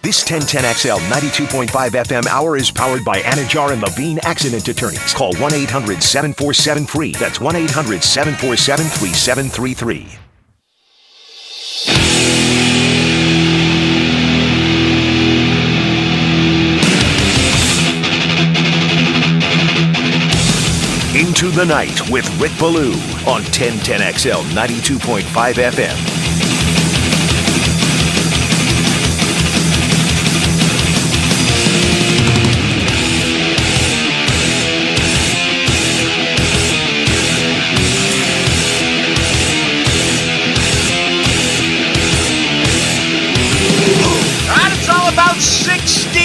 This 1010XL 92.5 FM hour is powered by Anajar and Levine Accident Attorneys. Call 1-800-747-FREE. That's 1-800-747-3733. Into the Night with Rick Ballou on 1010XL 92.5 FM. About 60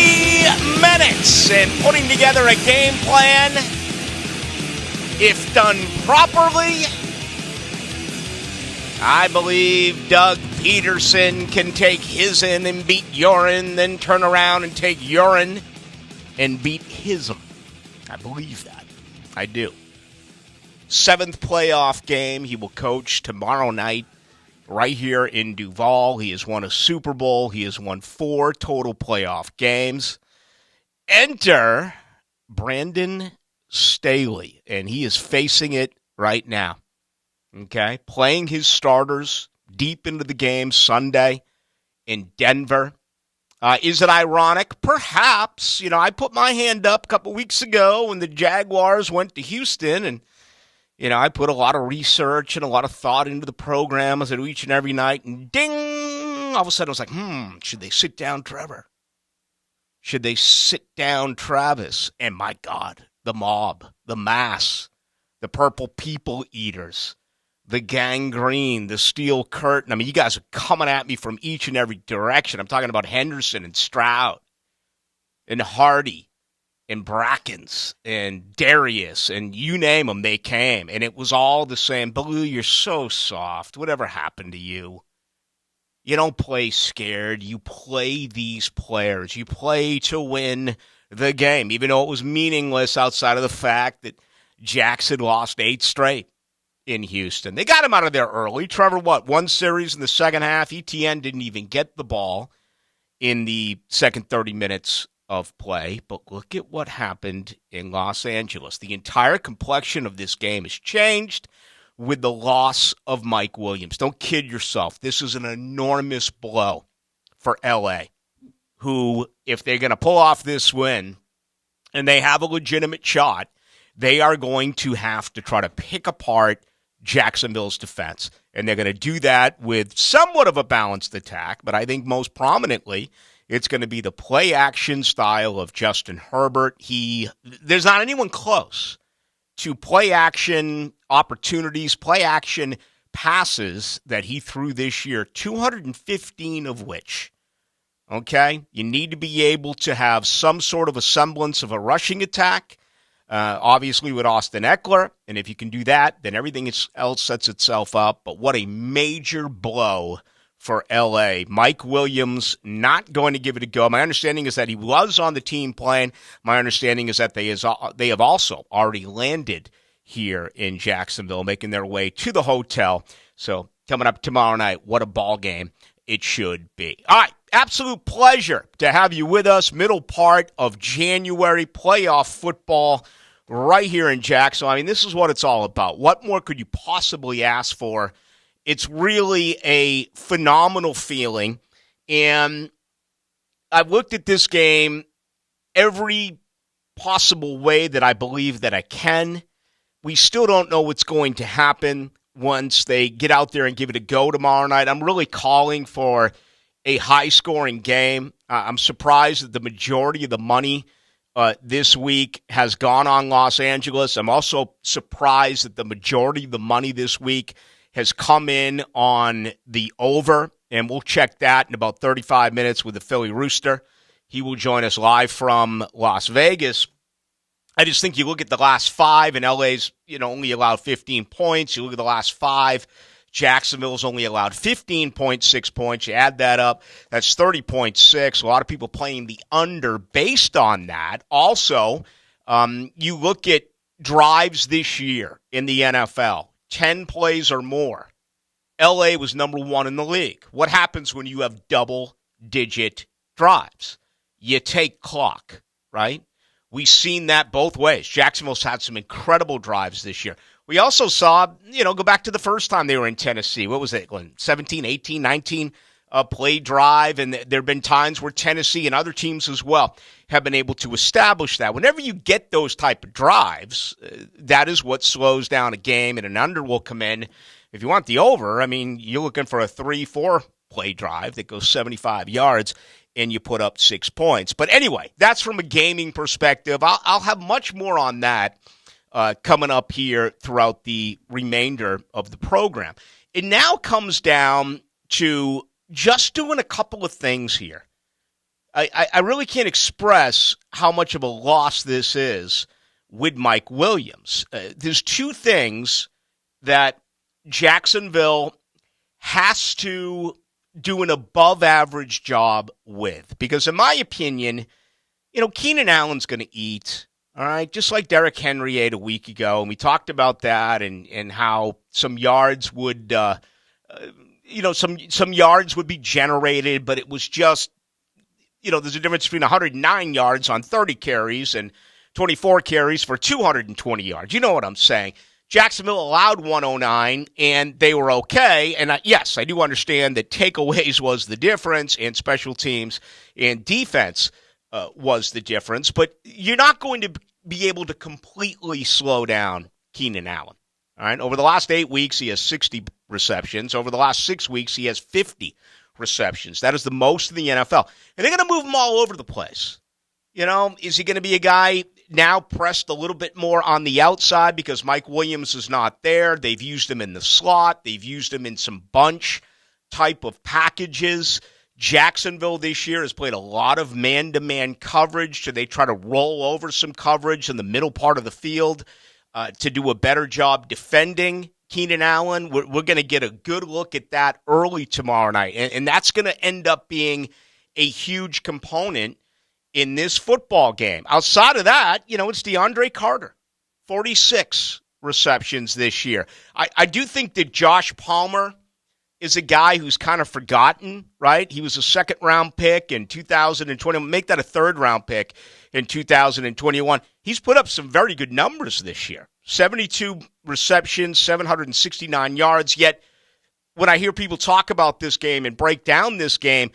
minutes and putting together a game plan, if done properly, I believe Doug Peterson can take his'n and beat urine, then turn around and take urine and beat his'em. I believe that. I do. 7th playoff game he will coach tomorrow night. Right here in Duval. He has won a Super Bowl. He has won 4 total playoff games. Enter Brandon Staley, and he is facing it right now. Okay? Playing his starters deep into the game Sunday in Denver. Is it ironic? Perhaps. You know, I put my hand up a couple weeks ago when the Jaguars went to Houston, and you know, I put a lot of research and a lot of thought into the program as I do each and every night, and ding! All of a sudden I was like, should they sit down Trevor? Should they sit down Travis? And my God, the mob, the mass, the purple people eaters, the gangrene, the steel curtain. I mean, you guys are coming at me from each and every direction. I'm talking about Henderson and Stroud and Hardy and Brackens and Darius and you name them, they came. And it was all the same. Ballou, you're so soft. Whatever happened to you? You don't play scared. You play these players. You play to win the game, even though it was meaningless outside of the fact that Jackson lost 8 straight in Houston. They got him out of there early. Trevor, one series in the second half. ETN didn't even get the ball in the second 30 minutes of play, but look at what happened in Los Angeles. The entire complexion of this game has changed with the loss of Mike Williams. Don't kid yourself. This is an enormous blow for LA, who, if they're going to pull off this win, and they have a legitimate shot, they are going to have to try to pick apart Jacksonville's defense. And they're going to do that with somewhat of a balanced attack, but I think most prominently, it's going to be the play-action style of Justin Herbert. There's not anyone close to play-action opportunities, play-action passes that he threw this year, 215 of which, okay? You need to be able to have some sort of a semblance of a rushing attack, obviously with Austin Eckler, and if you can do that, then everything else sets itself up. But what a major blow for L.A. Mike Williams not going to give it a go. My understanding is that he was on the team plane. My understanding is that they have also already landed here in Jacksonville, making their way to the hotel. So coming up tomorrow night, what a ball game it should be. All right, absolute pleasure to have you with us. Middle part of January, playoff football right here in Jacksonville. I mean, this is what it's all about. What more could you possibly ask for? It's really a phenomenal feeling, and I've looked at this game every possible way that I believe that I can. We still don't know what's going to happen once they get out there and give it a go tomorrow night. I'm really calling for a high-scoring game. I'm surprised that the majority of the money this week has gone on Los Angeles. I'm also surprised that the majority of the money this week has come in on the over, and we'll check that in about 35 minutes with the Philly Rooster. He will join us live from Las Vegas. I just think you look at the last 5, and LA's only allowed 15 points. You look at the last 5, Jacksonville's only allowed 15.6 points. You add that up, that's 30.6. A lot of people playing the under based on that. Also, you look at drives this year in the NFL. 10 plays or more. LA was number 1 in the league. What happens when you have double-digit drives. You take clock, right? We've seen that both ways. Jacksonville's had some incredible drives this year. We also saw, go back to the first time they were in Tennessee. What was it, Glenn? 17, 18, 19 play drive, and there have been times where Tennessee and other teams as well have been able to establish that. Whenever you get those type of drives, that is what slows down a game, and an under will come in. If you want the over, you're looking for a 3-4 play drive that goes 75 yards, and you put up 6 points. But anyway, that's from a gaming perspective. I'll have much more on that coming up here throughout the remainder of the program. It now comes down to just doing a couple of things here. I really can't express how much of a loss this is with Mike Williams. There's two things that Jacksonville has to do an above-average job with. Because in my opinion, Keenan Allen's going to eat, all right, just like Derrick Henry ate a week ago. And we talked about that and how some yards would, some yards would be generated, but it was just, there's a difference between 109 yards on 30 carries and 24 carries for 220 yards. You know what I'm saying? Jacksonville allowed 109, and they were okay. And yes, I do understand that takeaways was the difference, and special teams and defense was the difference. But you're not going to be able to completely slow down Keenan Allen. All right. Over the last 8 weeks, he has 60 receptions. Over the last 6 weeks, he has 50 receptions. That is the most in the NFL. And they're going to move him all over the place. Is he going to be a guy now pressed a little bit more on the outside because Mike Williams is not there? They've used him in the slot. They've used him in some bunch type of packages. Jacksonville this year has played a lot of man-to-man coverage. So they try to roll over some coverage in the middle part of the field to do a better job defending Keenan Allen. We're going to get a good look at that early tomorrow night. And that's going to end up being a huge component in this football game. Outside of that, it's DeAndre Carter, 46 receptions this year. I do think that Josh Palmer is a guy who's kind of forgotten, right? He was a second-round pick in 2020. Make that a third-round pick in 2021. He's put up some very good numbers this year. 72 receptions, 769 yards. Yet, when I hear people talk about this game and break down this game,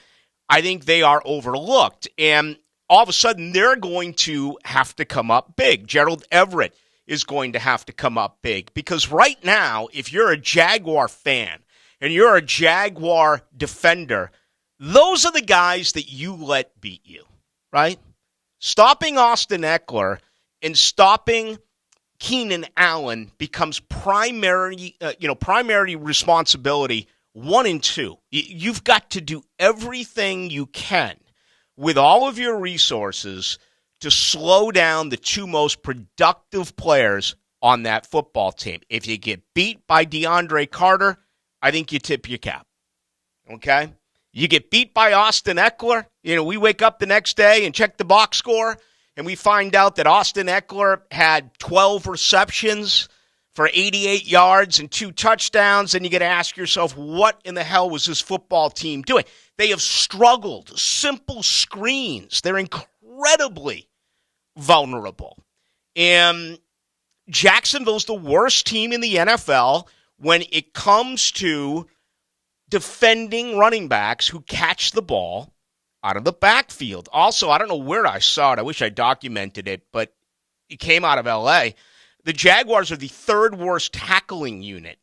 I think they are overlooked. And all of a sudden, they're going to have to come up big. Gerald Everett is going to have to come up big. Because right now, if you're a Jaguar fan and you're a Jaguar defender, those are the guys that you let beat you, right? Stopping Austin Eckler and stopping Keenan Allen becomes primary responsibility 1 and 2. You've got to do everything you can with all of your resources to slow down the two most productive players on that football team. If you get beat by DeAndre Carter, I think you tip your cap. Okay? You get beat by Austin Eckler, we wake up the next day and check the box score, and we find out that Austin Eckler had 12 receptions for 88 yards and 2 touchdowns, and you got to ask yourself, what in the hell was this football team doing? They have struggled. Simple screens. They're incredibly vulnerable. And Jacksonville's the worst team in the NFL when it comes to defending running backs who catch the ball out of the backfield. Also, I don't know where I saw it. I wish I documented it, but it came out of L.A. The Jaguars are the third worst tackling unit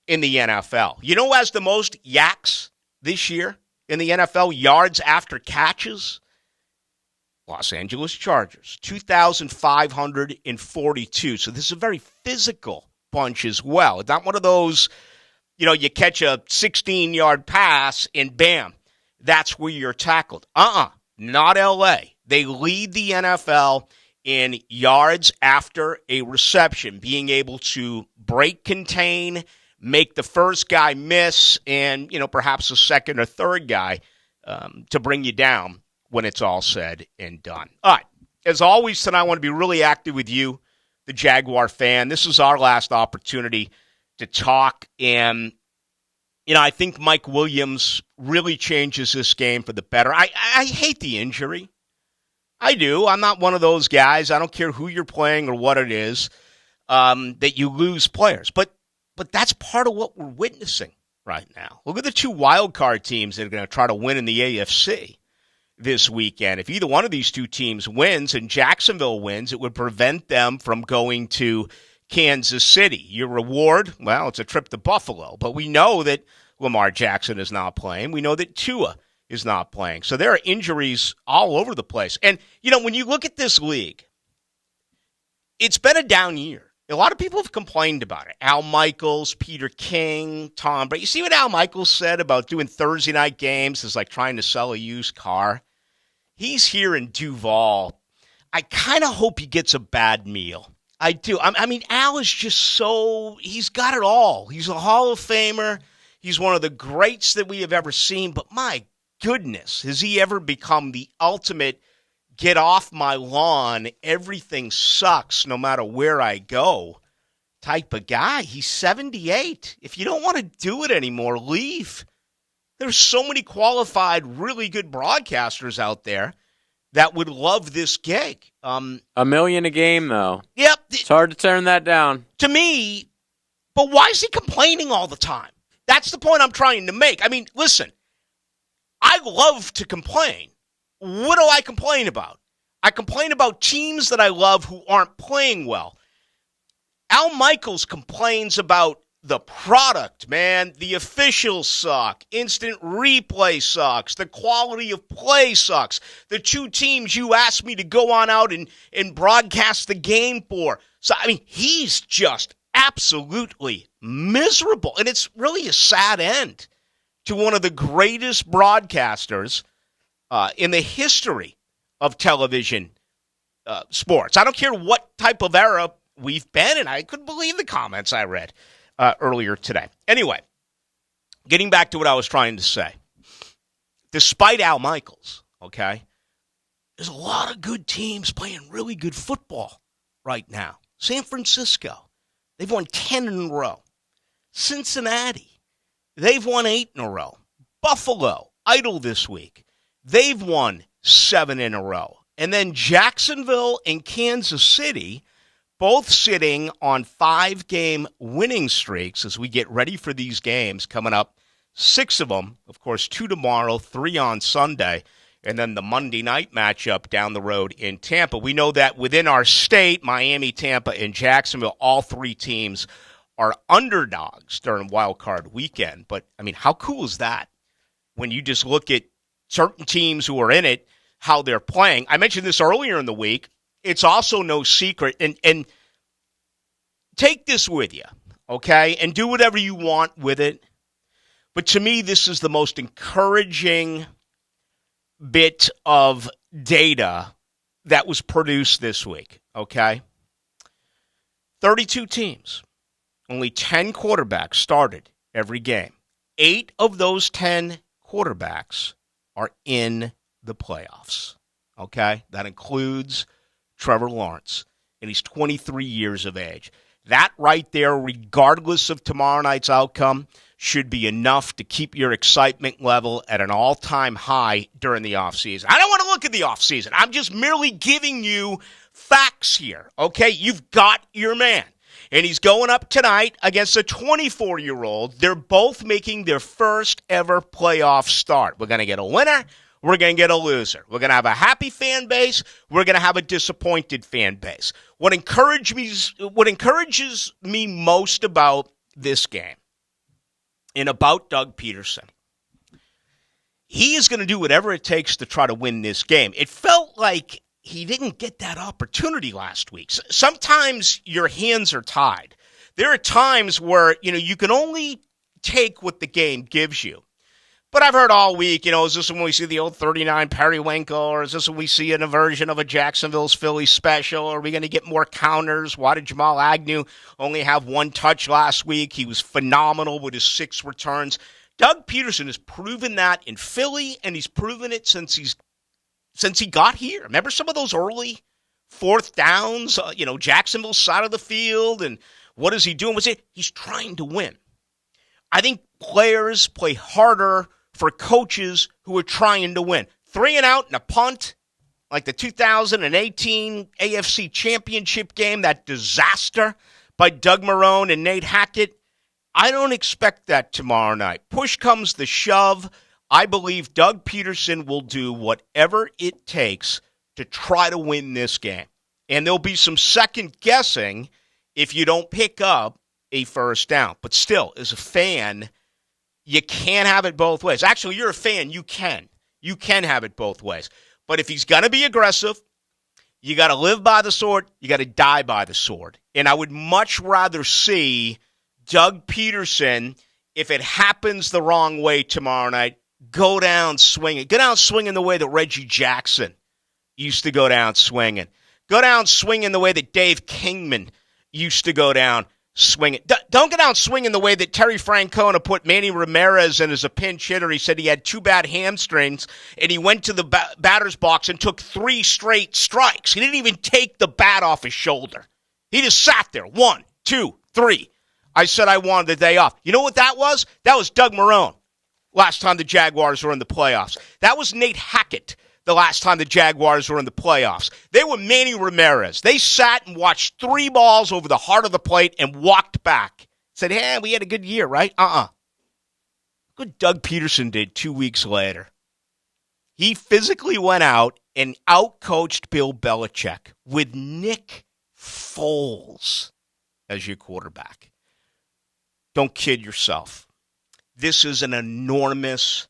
in the NFL. You know who has the most yaks this year in the NFL, yards after catches? Los Angeles Chargers, 2,542. So this is a very physical bunch as well. It's not one of those, you catch a 16-yard pass and bam, that's where you're tackled. Not L.A. They lead the NFL in yards after a reception, being able to break contain, make the first guy miss, and, perhaps a second or third guy to bring you down when it's all said and done. All right. As always, tonight I want to be really active with you, the Jaguar fan. This is our last opportunity to talk. And, I think Mike Williams really changes this game for the better. I hate the injury. I do. I'm not one of those guys. I don't care who you're playing or what it is, that you lose players. But that's part of what we're witnessing right now. Look at the two wild card teams that are going to try to win in the AFC this weekend. If either one of these two teams wins and Jacksonville wins, it would prevent them from going to Kansas City. Your reward, well, it's a trip to Buffalo. But we know that Lamar Jackson is not playing. We know that Tua is not playing. So there are injuries all over the place. And, when you look at this league, it's been a down year. A lot of people have complained about it. Al Michaels, Peter King, Tom Brady. You see what Al Michaels said about doing Thursday night games is like trying to sell a used car? He's here in Duval. I kind of hope he gets a bad meal. I do. I mean, Al is just he's got it all. He's a Hall of Famer. He's one of the greats that we have ever seen. But my goodness, has he ever become the ultimate get off my lawn, everything sucks no matter where I go type of guy? He's 78. If you don't want to do it anymore, leave. There's so many qualified, really good broadcasters out there that would love this gig. $1 million a game, though. Yep. It's hard to turn that down. To me, but why is he complaining all the time? That's the point I'm trying to make. I mean, listen, I love to complain. What do I complain about? I complain about teams that I love who aren't playing well. Al Michaels complains about the product, man. The officials suck. Instant replay sucks. The quality of play sucks. The two teams you asked me to go on out and broadcast the game for. So, I mean, he's just absolutely miserable. And it's really a sad end to one of the greatest broadcasters in the history of television sports. I don't care what type of era we've been in. I couldn't believe the comments I read earlier today. Anyway, getting back to what I was trying to say. Despite Al Michaels, okay, there's a lot of good teams playing really good football right now. San Francisco, they've won 10 in a row. Cincinnati, they've won 8 in a row. Buffalo, idle this week. They've won 7 in a row. And then Jacksonville and Kansas City, both sitting on 5-game winning streaks as we get ready for these games coming up. 6 of them, of course, 2 tomorrow, 3 on Sunday, and then the Monday night matchup down the road in Tampa. We know that within our state, Miami, Tampa, and Jacksonville, all 3 teams are underdogs during Wild Card weekend. But, I mean, how cool is that when you just look at certain teams who are in it, how they're playing? I mentioned this earlier in the week. It's also no secret, and take this with you, okay, and do whatever you want with it. But to me, this is the most encouraging bit of data that was produced this week, okay? 32 teams, only 10 quarterbacks started every game. 8 of those 10 quarterbacks are in the playoffs, okay? That includes Trevor Lawrence, and he's 23 years of age. That right there, regardless of tomorrow night's outcome, should be enough to keep your excitement level at an all-time high during the offseason. I don't want to look at the offseason. I'm just merely giving you facts here, okay? You've got your man, and he's going up tonight against a 24-year-old. They're both making their first ever playoff start. We're going to get a winner. We're going to get a loser. We're going to have a happy fan base. We're going to have a disappointed fan base. What encourages me most about this game and about Doug Peterson, he is going to do whatever it takes to try to win this game. It felt like he didn't get that opportunity last week. Sometimes your hands are tied. There are times where, you can only take what the game gives you. But I've heard all week, is this when we see the old 39 Periwinkle, or is this when we see a version of a Jacksonville's Philly special? Are we going to get more counters? Why did Jamal Agnew only have 1 touch last week? He was phenomenal with his 6 returns. Doug Peterson has proven that in Philly, and he's proven it since he got here. Remember some of those early 4th downs, Jacksonville's side of the field, and what is he doing? He's trying to win. I think players play harder for coaches who are trying to win. 3 and out and a punt, like the 2018 AFC Championship game, that disaster by Doug Marrone and Nate Hackett. I don't expect that tomorrow night. Push comes the shove. I believe Doug Peterson will do whatever it takes to try to win this game. And there'll be some second guessing if you don't pick up a first down. But still, as a fan, you can't have it both ways. Actually, you're a fan. You can. You can have it both ways. But if he's going to be aggressive, you got to live by the sword. You got to die by the sword. And I would much rather see Doug Peterson, if it happens the wrong way tomorrow night, go down swinging. Go down swinging the way that Reggie Jackson used to go down swinging. Go down swinging the way that Dave Kingman used to go down swinging. Don't go down swinging the way that Terry Francona put Manny Ramirez in as a pinch hitter. He said he had 2 bad hamstrings, and he went to the batter's box and took 3 straight strikes. He didn't even take the bat off his shoulder. He just sat there. 1, 2, 3. I said I wanted the day off. You know what that was? That was Doug Marrone last time the Jaguars were in the playoffs. That was Nate Hackett the last time the Jaguars were in the playoffs. They were Manny Ramirez. They sat and watched 3 balls over the heart of the plate and walked back. Said, hey, we had a good year, right? Good Doug Peterson did 2 weeks later. He physically went out and outcoached Bill Belichick with Nick Foles as your quarterback. Don't kid yourself. This is an enormous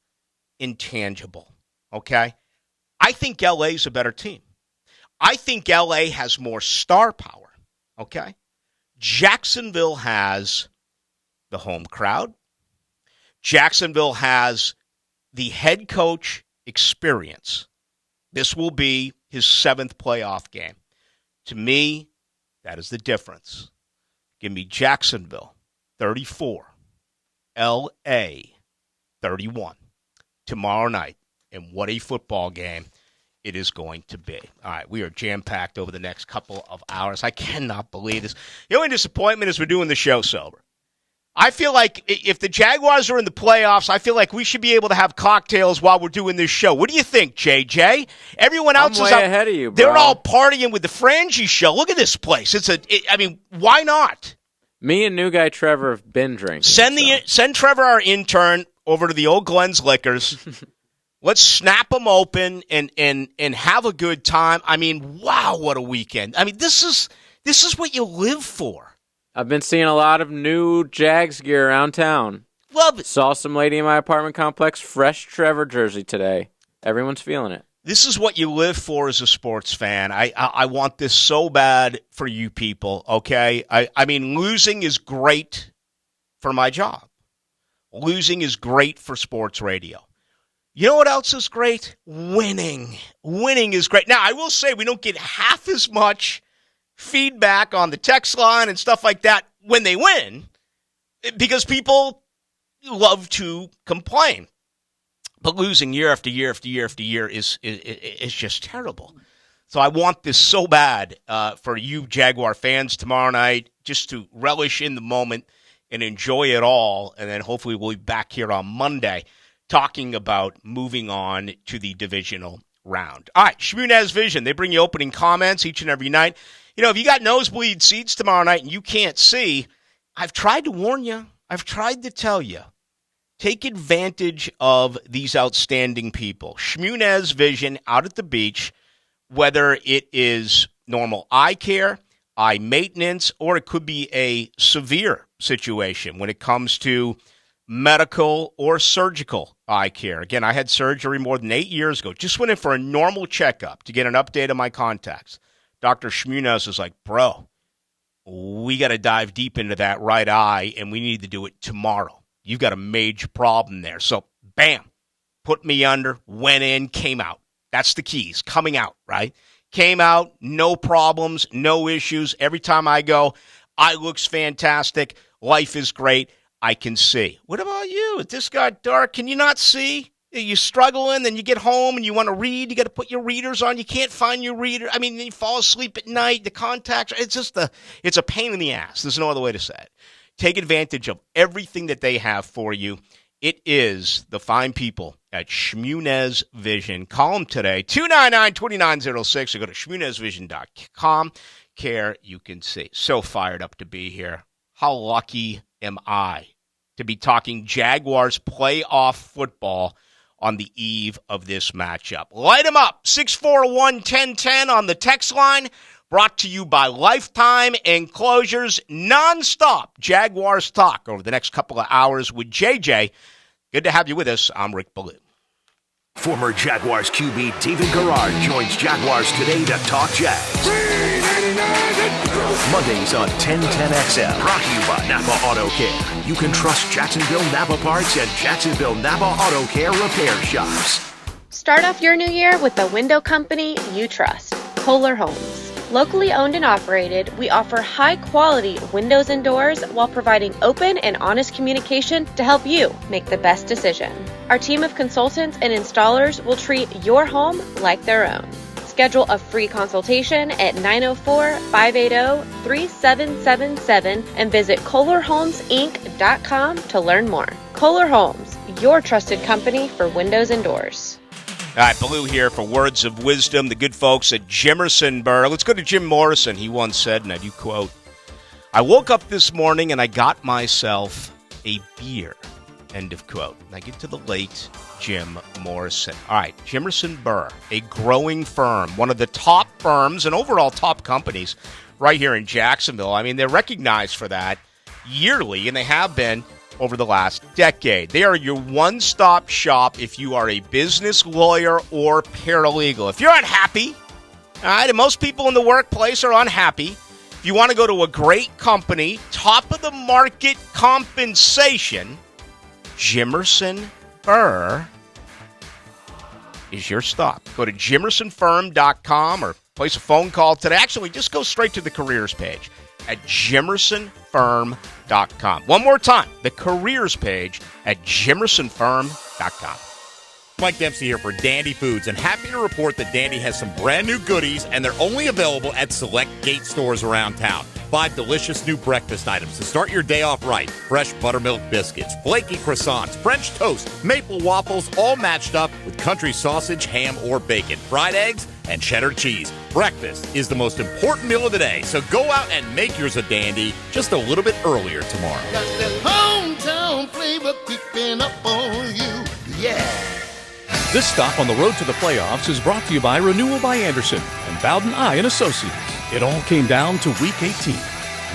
intangible, okay? I think LA's a better team. I think LA has more star power, okay? Jacksonville has the home crowd. Jacksonville has the head coach experience. This will be his 7th playoff game. To me, that is the difference. Give me Jacksonville 34, LA 31 tomorrow night. And what a football game it is going to be. All right, we are jam-packed over the next couple of hours. I cannot believe this. The only disappointment is we're doing the show sober. I feel like if the Jaguars are in the playoffs, I feel like we should be able to have cocktails while we're doing this show. What do you think, JJ? Everyone else I'm is way out. ahead of you, bro. They're all partying with the Frangie show. Look at this place. Why not? Me and new guy Trevor have been drinking. Send Trevor, our intern, over to the old Glenn's Liquors. Let's snap them open and have a good time. I mean, wow, what a weekend. I mean, this is what you live for. I've been seeing a lot of new Jags gear around town. Love it. Saw some lady in my apartment complex, fresh Trevor jersey today. Everyone's feeling it. This is what you live for as a sports fan. I want this so bad for you people, okay? I mean, losing is great for my job. Losing is great for sports radio. You know what else is great? Winning. Winning is great. Now, I will say we don't get half as much feedback on the text line and stuff like that when they win because people love to complain. But losing year after year after year after year is just terrible. So I want this so bad for you Jaguar fans tomorrow night just to relish in the moment and enjoy it all. And then hopefully we'll be back here on Monday talking about moving on to the divisional round. All right, Shmunez Vision. They bring you opening comments each and every night. You know, if you got nosebleed seats tomorrow night and you can't see, I've tried to warn you. I've tried to tell you. Take advantage of these outstanding people. Shmunez Vision out at the beach, whether it is normal eye care, eye maintenance, or it could be a severe situation when it comes to medical or surgical eye care. Again, I had surgery more than 8 years ago. Just went in for a normal checkup to get an update on my contacts. Dr. Shmunez is like, bro, we got to dive deep into that right eye, and we need to do it tomorrow. You've got a major problem there. So, bam, put me under, went in, came out. That's the keys, coming out, right? Came out, no problems, no issues. Every time I go, eye looks fantastic. Life is great. I can see. What about you? If this got dark, can you not see? You're struggling, then you get home and you want to read. You got to put your readers on. You can't find your reader. I mean, you fall asleep at night. The contacts. It's a pain in the ass. There's no other way to say it. Take advantage of everything that they have for you. It is the fine people at Shmunez Vision. Call them today, 299-2906, or go to shmunezvision.com. Care you can see. So fired up to be here. How lucky am I to be talking Jaguars playoff football on the eve of this matchup? Light them up, 641-1010 on the text line. Brought to you by Lifetime Enclosures, nonstop Jaguars talk over the next couple of hours with JJ. Good to have you with us. I'm Rick Ballou. Former Jaguars QB David Garrard joins Jaguars Today to talk Jags. Mondays on 1010XL. Brought to you by Napa Auto Care. You can trust Jacksonville Napa Parts and Jacksonville Napa Auto Care repair shops. Start off your new year with the window company you trust, Kohler Homes. Locally owned and operated, we offer high-quality windows and doors while providing open and honest communication to help you make the best decision. Our team of consultants and installers will treat your home like their own. Schedule a free consultation at 904-580-3777 and visit KohlerHomesInc.com to learn more. Kohler Homes, your trusted company for windows and doors. All right, Ballou here for words of wisdom, the good folks at Jimerson Burr. Let's go to Jim Morrison. He once said, and I do quote, "I woke up this morning and I got myself a beer." End of quote. And I get to the late Jim Morrison. All right, Jimerson Burr, a growing firm, one of the top firms and overall top companies right here in Jacksonville. I mean, they're recognized for that yearly, and they have been over the last decade. They are your one-stop shop if you are a business lawyer or paralegal. If you're unhappy, all right, and most people in the workplace are unhappy, if you want to go to a great company, top-of-the-market compensation, Jimerson Burr is your stop. Go to jimersonfirm.com or place a phone call today. Actually, just go straight to the careers page at jimersonfirm.com. One more time, the careers page at jimersonfirm.com. Mike Dempsey here for Dandy Foods, and happy to report that Dandy has some brand new goodies, and they're only available at select Gate stores around town. 5 delicious new breakfast items to start your day off right. Fresh buttermilk biscuits, flaky croissants, French toast, maple waffles, all matched up with country sausage, ham, or bacon, fried eggs, and cheddar cheese. Breakfast is the most important meal of the day, so go out and make yours a dandy just a little bit earlier tomorrow. Got that hometown flavor creeping up on you. Yeah. This stop on the road to the playoffs is brought to you by Renewal by Anderson and Bowden Eye and Associates. It all came down to Week 18.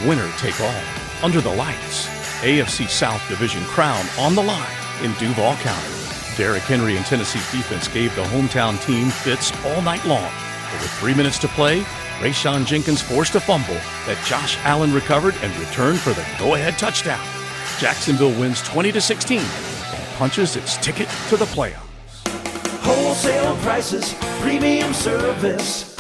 Winner take all. Under the lights. AFC South Division crown on the line in Duval County. Derrick Henry and Tennessee's defense gave the hometown team fits all night long. But with 3 minutes to play, Rayshawn Jenkins forced a fumble that Josh Allen recovered and returned for the go-ahead touchdown. Jacksonville wins 20-16 and punches its ticket to the playoffs. Wholesale prices, premium service,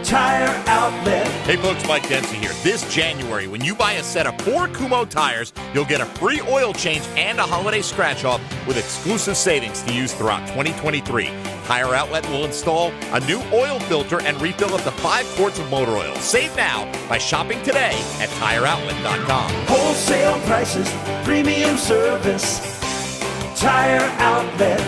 Tire Outlet. Hey folks, Mike Dempsey here. This January, when you buy a set of 4 Kumho tires, you'll get a free oil change and a holiday scratch-off with exclusive savings to use throughout 2023. Tire Outlet will install a new oil filter and refill up to 5 quarts of motor oil. Save now by shopping today at TireOutlet.com. Wholesale prices, premium service, Tire Outlet.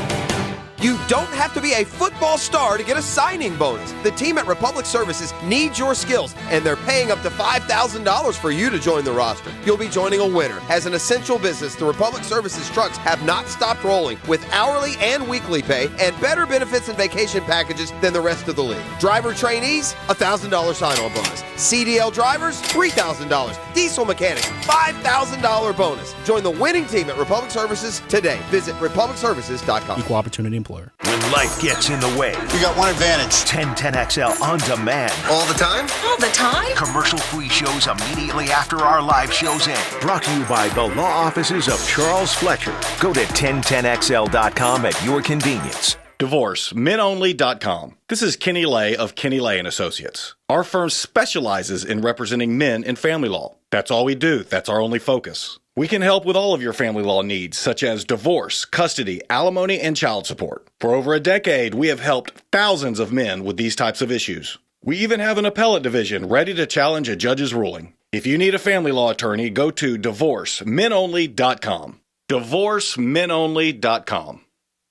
You don't have to be a football star to get a signing bonus. The team at Republic Services needs your skills, and they're paying up to $5,000 for you to join the roster. You'll be joining a winner. As an essential business, the Republic Services trucks have not stopped rolling with hourly and weekly pay and better benefits and vacation packages than the rest of the league. Driver trainees, $1,000 sign-on bonus. CDL drivers, $3,000. Diesel mechanics, $5,000 bonus. Join the winning team at Republic Services today. Visit republicservices.com. Equal opportunity employer. When life gets in the way, We got one advantage. 1010XL on demand. All the time? All the time? Commercial-free shows immediately after our live shows end. Brought to you by the law offices of Charles Fletcher. Go to 1010XL.com at your convenience. DivorceMenOnly.com. This is Kenny Lay of Kenny Lay & Associates. Our firm specializes in representing men in family law. That's all we do. That's our only focus. We can help with all of your family law needs, such as divorce, custody, alimony, and child support. For over a decade, we have helped thousands of men with these types of issues. We even have an appellate division ready to challenge a judge's ruling. If you need a family law attorney, go to divorcemenonly.com. Divorcemenonly.com.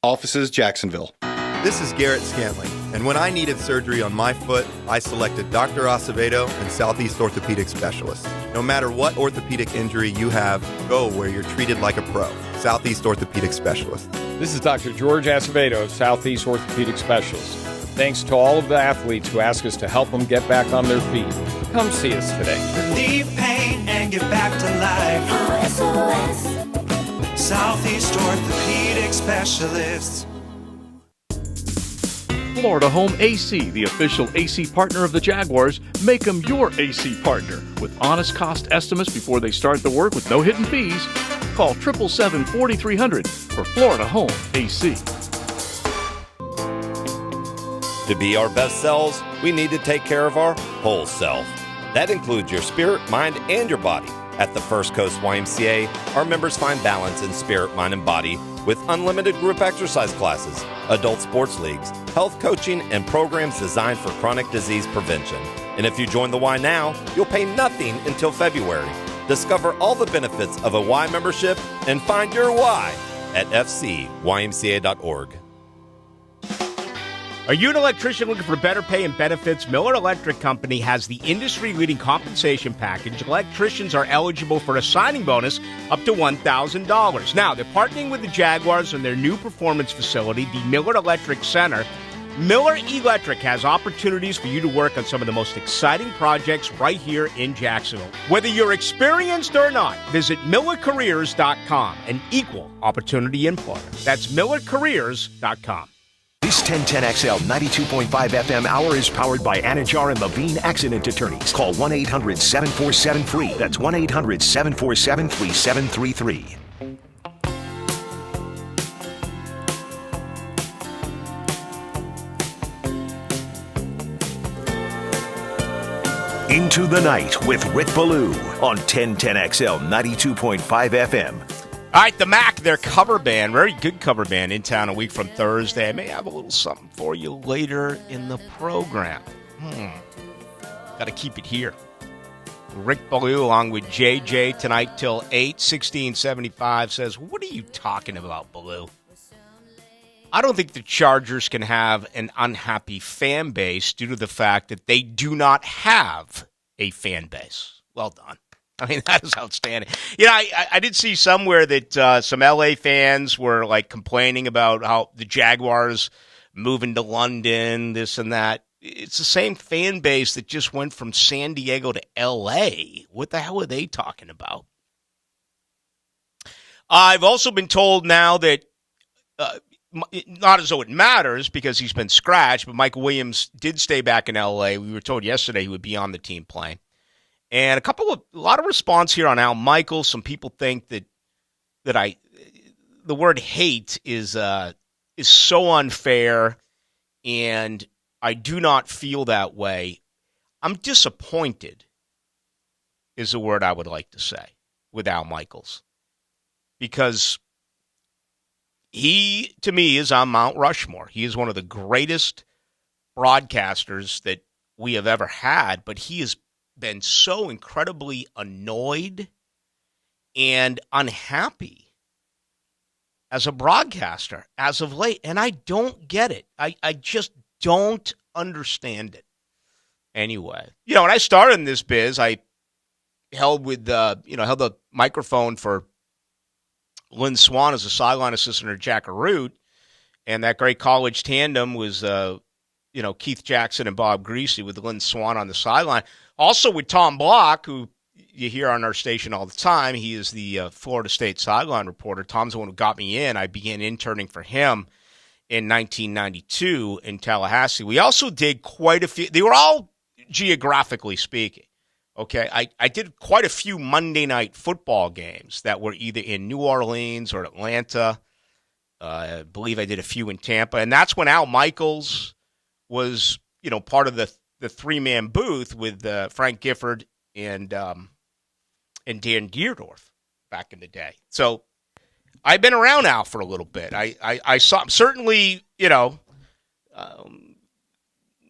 Offices, Jacksonville. This is Garrett Scanley, and when I needed surgery on my foot, I selected Dr. Acevedo and Southeast Orthopedic Specialists. No matter what orthopedic injury you have, go where you're treated like a pro. Southeast Orthopedic Specialists. This is Dr. George Acevedo of Southeast Orthopedic Specialists. Thanks to all of the athletes who ask us to help them get back on their feet. Come see us today. Relieve pain and get back to life. SOS. Southeast Orthopedic Specialists. Florida Home AC, the official AC partner of the Jaguars. Make them your AC partner. With honest cost estimates before they start the work with no hidden fees. Call 777-4300 for Florida Home AC. To be our best selves, we need to take care of our whole self. That includes your spirit, mind, and your body. At the First Coast YMCA, our members find balance in spirit, mind, and body with unlimited group exercise classes, adult sports leagues, health coaching, and programs designed for chronic disease prevention. And if you join the Y now, you'll pay nothing until February. Discover all the benefits of a Y membership and find your Y at fcymca.org. Are you an electrician looking for better pay and benefits? Miller Electric Company has the industry-leading compensation package. Electricians are eligible for a signing bonus up to $1,000. Now, they're partnering with the Jaguars on their new performance facility, the Miller Electric Center. Miller Electric has opportunities for you to work on some of the most exciting projects right here in Jacksonville. Whether you're experienced or not, visit MillerCareers.com, an equal opportunity employer. That's MillerCareers.com. This 1010XL 92.5 FM hour is powered by Anajar and Levine Accident Attorneys. Call 1-800-747-FREE. That's 1-800-747-3733. Into the Night with Rick Ballou on 1010XL 92.5 FM. All right, the Mac, their cover band, very good cover band, in town a week from Thursday. I may have a little something for you later in the program. Got to keep it here. Rick Ballou along with JJ tonight till 8, 1675 says, what are you talking about, Ballou? I don't think the Chargers can have an unhappy fan base due to the fact that they do not have a fan base. Well done. I mean, that is outstanding. You know, I did see somewhere that some LA fans were like complaining about how the Jaguars moving to London, this and that. It's the same fan base that just went from San Diego to LA. What the hell are they talking about? I've also been told now that, not as though it matters because he's been scratched, but Michael Williams did stay back in LA. We were told yesterday he would be on the team playing. And a lot of response here on Al Michaels. Some people think that the word hate is so unfair, and I do not feel that way. I'm disappointed is the word I would like to say with Al Michaels, because he, to me, is on Mount Rushmore. He is one of the greatest broadcasters that we have ever had, but he is been so incredibly annoyed and unhappy as a broadcaster as of late, and I don't get it. I just don't understand it. Anyway, when I started in this biz, I held the microphone for Lynn Swan as a sideline assistant at Jack Root, and that great college tandem was Keith Jackson and Bob Greasy with Lynn Swan on the sideline. Also with Tom Block, who you hear on our station all the time. He is the Florida State sideline reporter. Tom's the one who got me in. I began interning for him in 1992 in Tallahassee. We also did quite a few. They were all geographically speaking. Okay, I did quite a few Monday night football games that were either in New Orleans or Atlanta. I believe I did a few in Tampa. And that's when Al Michaels was, part of the three-man booth with Frank Gifford and Dan Deerdorf back in the day. So I've been around Al for a little bit. I saw certainly,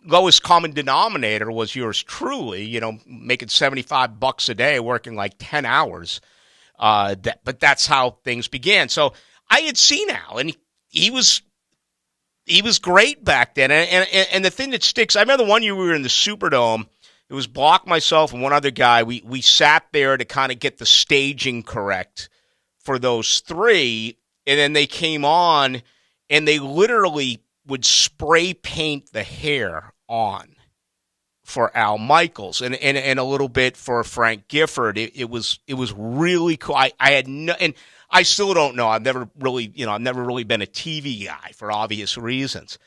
lowest common denominator was yours truly, making $75 a day, working like 10 hours. But that's how things began. So I had seen Al, and he was great back then. And the thing that sticks, I remember the one year we were in the Superdome. It was Block, myself, and one other guy. We sat there to kind of get the staging correct for those three, and then they came on, and they literally would spray paint the hair on for Al Michaels and a little bit for Frank Gifford. It was really cool. I had no, and I still don't know. I've never really been a TV guy for obvious reasons.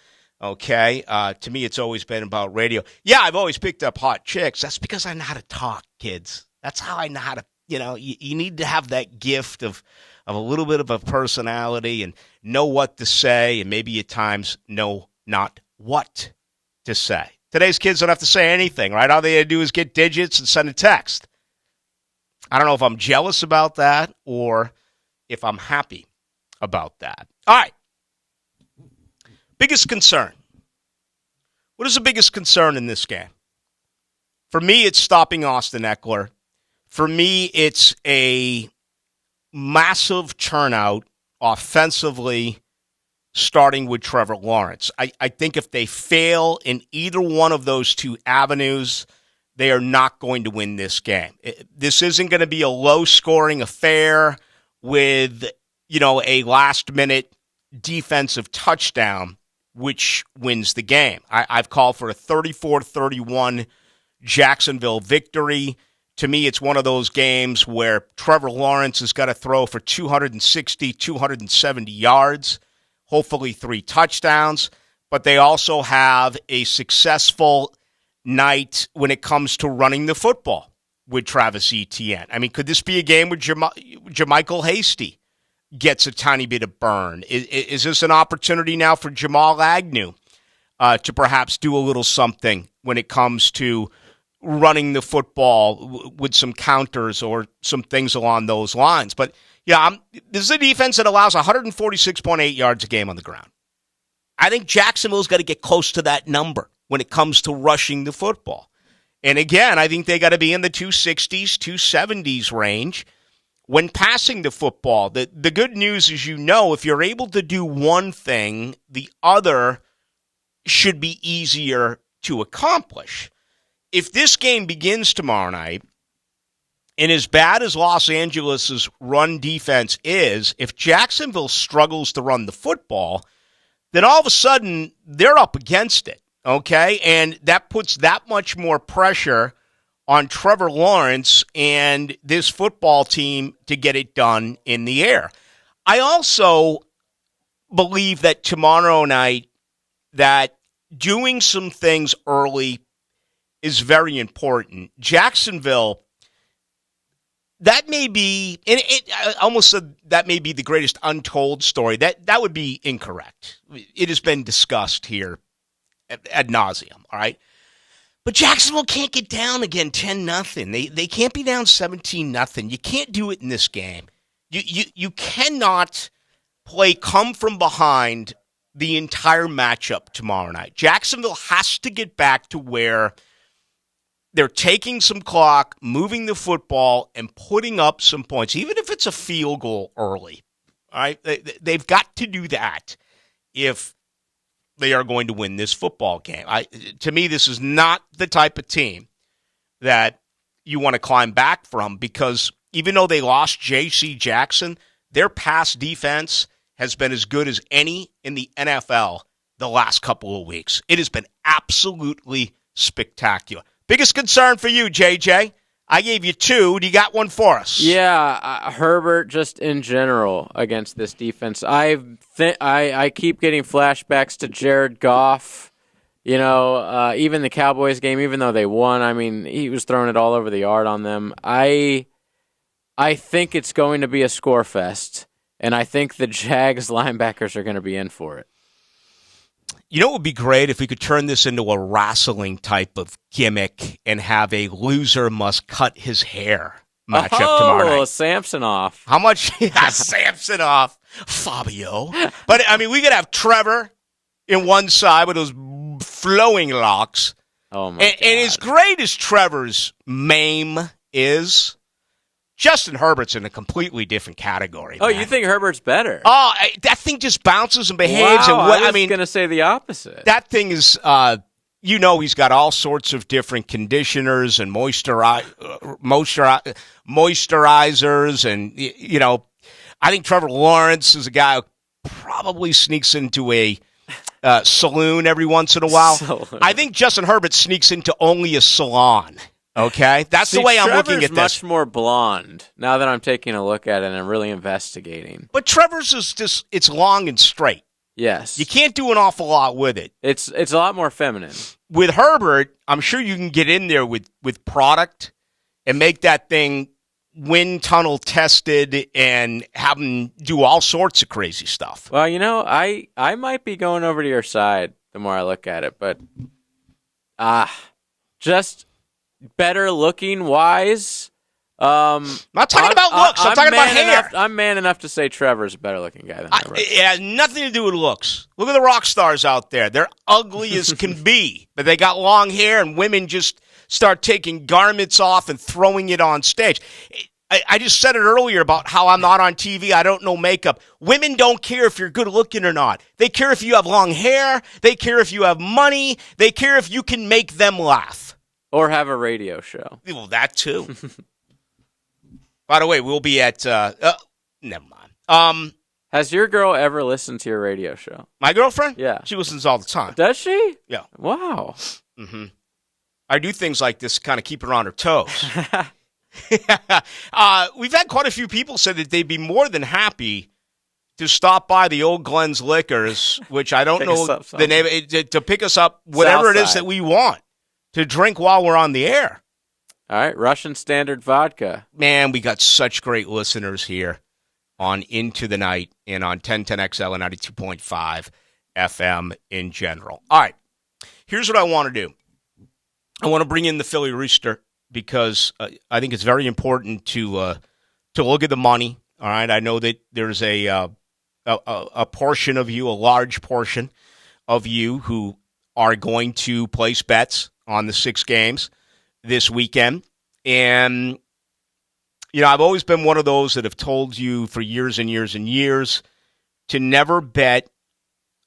Okay. To me, it's always been about radio. Yeah. I've always picked up hot chicks. That's because I know how to talk, kids. That's how I know how to, you need to have that gift of a little bit of a personality and know what to say, and maybe at times know not what to say. Today's kids don't have to say anything, right? All they have to do is get digits and send a text. I don't know if I'm jealous about that or if I'm happy about that. All right. Biggest concern. What is the biggest concern in this game? For me, it's stopping Austin Eckler. For me, it's a massive turnout offensively, starting with Trevor Lawrence. I think if they fail in either one of those two avenues, they are not going to win this game. This isn't going to be a low-scoring affair with, a last-minute defensive touchdown, which wins the game. I've called for a 34-31 Jacksonville victory. To me, it's one of those games where Trevor Lawrence has got to throw for 260, 270 yards, hopefully 3 touchdowns, but they also have a successful night when it comes to running the football with Travis Etienne. I mean, could this be a game where Jermichael Hasty gets a tiny bit of burn? Is this an opportunity now for Jamal Agnew to perhaps do a little something when it comes to running the football with some counters or some things along those lines? But yeah, this is a defense that allows 146.8 yards a game on the ground. I think Jacksonville's got to get close to that number when it comes to rushing the football. And again, I think they got to be in the 260s, 270s range when passing the football. The good news is, if you're able to do one thing, the other should be easier to accomplish. If this game begins tomorrow night, and as bad as Los Angeles' run defense is, if Jacksonville struggles to run the football, then all of a sudden they're up against it, okay? And that puts that much more pressure on Trevor Lawrence and this football team to get it done in the air. I also believe that tomorrow night that doing some things early is very important. Jacksonville, that may be, and I almost said that may be the greatest untold story. That would be incorrect. It has been discussed here ad nauseum, all right? But Jacksonville can't get down again 10-0. They can't be down 17-0. You can't do it in this game. You cannot play come from behind the entire matchup tomorrow night. Jacksonville has to get back to where they're taking some clock, moving the football, and putting up some points, even if it's a field goal early. All right? They've got to do that if they are going to win this football game. To me, this is not the type of team that you want to climb back from, because even though they lost J.C. Jackson, their pass defense has been as good as any in the NFL the last couple of weeks. It has been absolutely spectacular. Biggest concern for you, JJ? I gave you 2. Do you got one for us? Yeah, Herbert just in general against this defense. I keep getting flashbacks to Jared Goff. Even the Cowboys game, even though they won, I mean, he was throwing it all over the yard on them. I think it's going to be a score fest, and I think the Jags linebackers are going to be in for it. You know what would be great if we could turn this into a wrestling type of gimmick and have a loser must cut his hair matchup tomorrow night. Samsonoff. How much? Samsonoff. Fabio. But, I mean, we could have Trevor in one side with those flowing locks. Oh, my God. And as great as Trevor's mame is, Justin Herbert's in a completely different category. Oh, man. you think Herbert's better? Oh, that thing just bounces and behaves. Wow, And I was going to say the opposite. That thing is, he's got all sorts of different conditioners and moisturizers. And, I think Trevor Lawrence is a guy who probably sneaks into a saloon every once in a while. I think Justin Herbert sneaks into only a salon. Okay? That's the way I'm looking at this. Trevor's much more blonde now that I'm taking a look at it and I'm really investigating. But Trevor's is just, it's long and straight. Yes. You can't do an awful lot with it. It's a lot more feminine. With Herbert, I'm sure you can get in there with product and make that thing wind tunnel tested and have him do all sorts of crazy stuff. Well, I might be going over to your side the more I look at it, but just better looking wise. I'm not talking about looks. I'm talking about hair. I'm man enough to say Trevor's a better looking guy than Herbert. It has nothing to do with looks. Look at the rock stars out there. They're ugly as can be, but they got long hair, and women just start taking garments off and throwing it on stage. I just said it earlier about how I'm not on TV. I don't know makeup. Women don't care if you're good looking or not. They care if you have long hair. They care if you have money. They care if you can make them laugh. Or have a radio show. Well, that too. By the way, we'll be at, never mind. Has your girl ever listened to your radio show? My girlfriend? Yeah. She listens all the time. Does she? Yeah. Wow. Mm-hmm. I do things like this to kind of keep her on her toes. We've had quite a few people say that they'd be more than happy to stop by the Old Glenn's Liquors, which I don't know the name, to pick us up whatever it is that we want to drink while we're on the air. All right, Russian Standard Vodka. Man, we got such great listeners here on Into the Night and on 1010XL and 92.5 FM in general. All right, here's what I want to do. I want to bring in the Philly Rooster because I think it's very important to look at the money. All right, I know that there's a portion of you, a large portion of you, who are going to place bets on the 6 games this weekend. And, I've always been one of those that have told you for years and years and years to never bet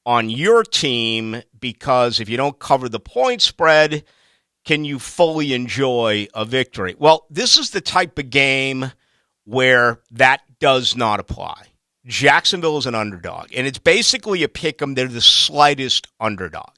on your team, because if you don't cover the point spread, can you fully enjoy a victory? Well, this is the type of game where that does not apply. Jacksonville is an underdog, and it's basically a pick 'em. They're the slightest underdog.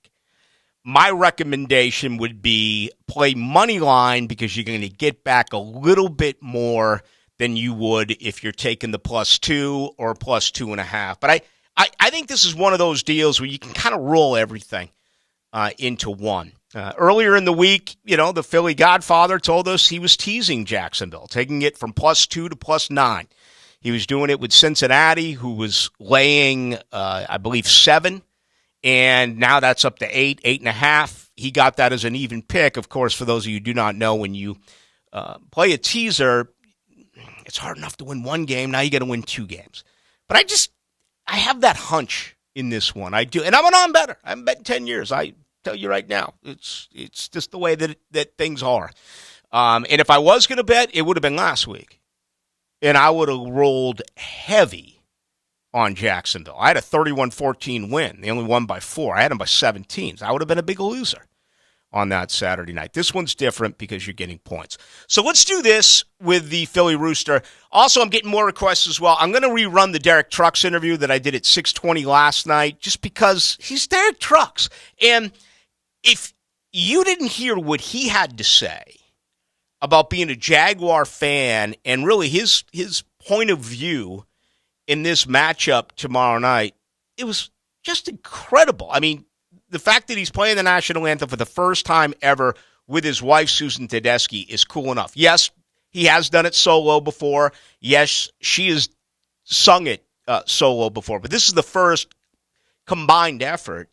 My recommendation would be play money line, because you're going to get back a little bit more than you would if you're taking the +2 or +2.5. But I think this is one of those deals where you can kind of roll everything into one. Earlier in the week, the Philly Godfather told us he was teasing Jacksonville, taking it from +2 to +9. He was doing it with Cincinnati, who was laying, I believe, 7. And now that's up to 8, 8.5. He got that as an even pick. Of course, for those of you who do not know, when you play a teaser, it's hard enough to win one game. Now you got to win 2 games. But I have that hunch in this one. I do. And I'm a non-better. I haven't bet in 10 years. I tell you right now. It's just the way that things are. And if I was going to bet, it would have been last week. And I would have rolled heavy on Jacksonville. I had a 31-14 win. They only won by 4. I had them by 17. So I would have been a big loser on that Saturday night. This one's different because you're getting points. So let's do this with the Philly Rooster. Also, I'm getting more requests as well. I'm going to rerun the Derek Trucks interview that I did at 6:20 last night, just because he's Derek Trucks. And if you didn't hear what he had to say about being a Jaguar fan and really his point of view in this matchup tomorrow night, it was just incredible. I mean, the fact that he's playing the national anthem for the first time ever with his wife, Susan Tedeschi, is cool enough. Yes, he has done it solo before. Yes, she has sung it solo before. But this is the first combined effort.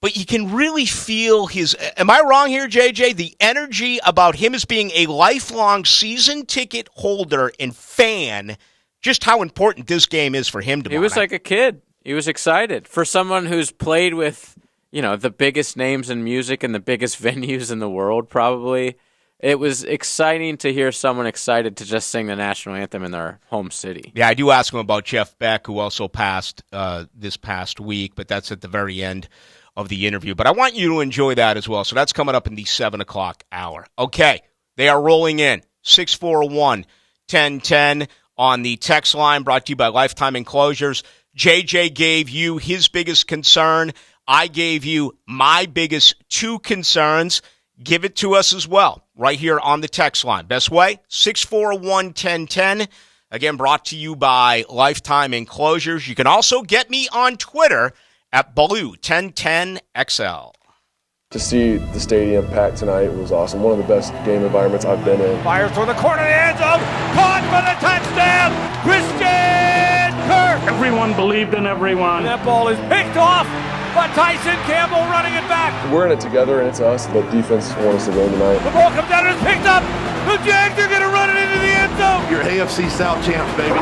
But you can really feel his, am I wrong here, JJ? The energy about him as being a lifelong season ticket holder and fan, just how important this game is for him tomorrow He was night. like a kid. He was excited. For someone who's played with, the biggest names in music and the biggest venues in the world, probably. It was exciting to hear someone excited to just sing the national anthem in their home city. Yeah, I do ask him about Jeff Beck, who also passed this past week, but that's at the very end of the interview. But I want you to enjoy that as well. So that's coming up in the 7 o'clock hour. Okay, they are rolling in. 641-1010 on the text line, brought to you by Lifetime Enclosures. JJ gave you his biggest concern. I gave you my biggest 2 concerns. Give it to us as well, right here on the text line. Best way, 641-1010. Again, brought to you by Lifetime Enclosures. You can also get me on Twitter at Ballou 1010XL. To see the stadium packed tonight was awesome. One of the best game environments I've been in. Fires toward the corner of the end zone. Caught for the touchdown. Christian Kirk. Everyone believed in everyone. And that ball is picked off. But Tyson Campbell running it back. We're in it together, and it's us. The defense wants us to win tonight. The ball comes down and is picked up. The Jags are going to run it into the end zone. Your AFC South champs, baby.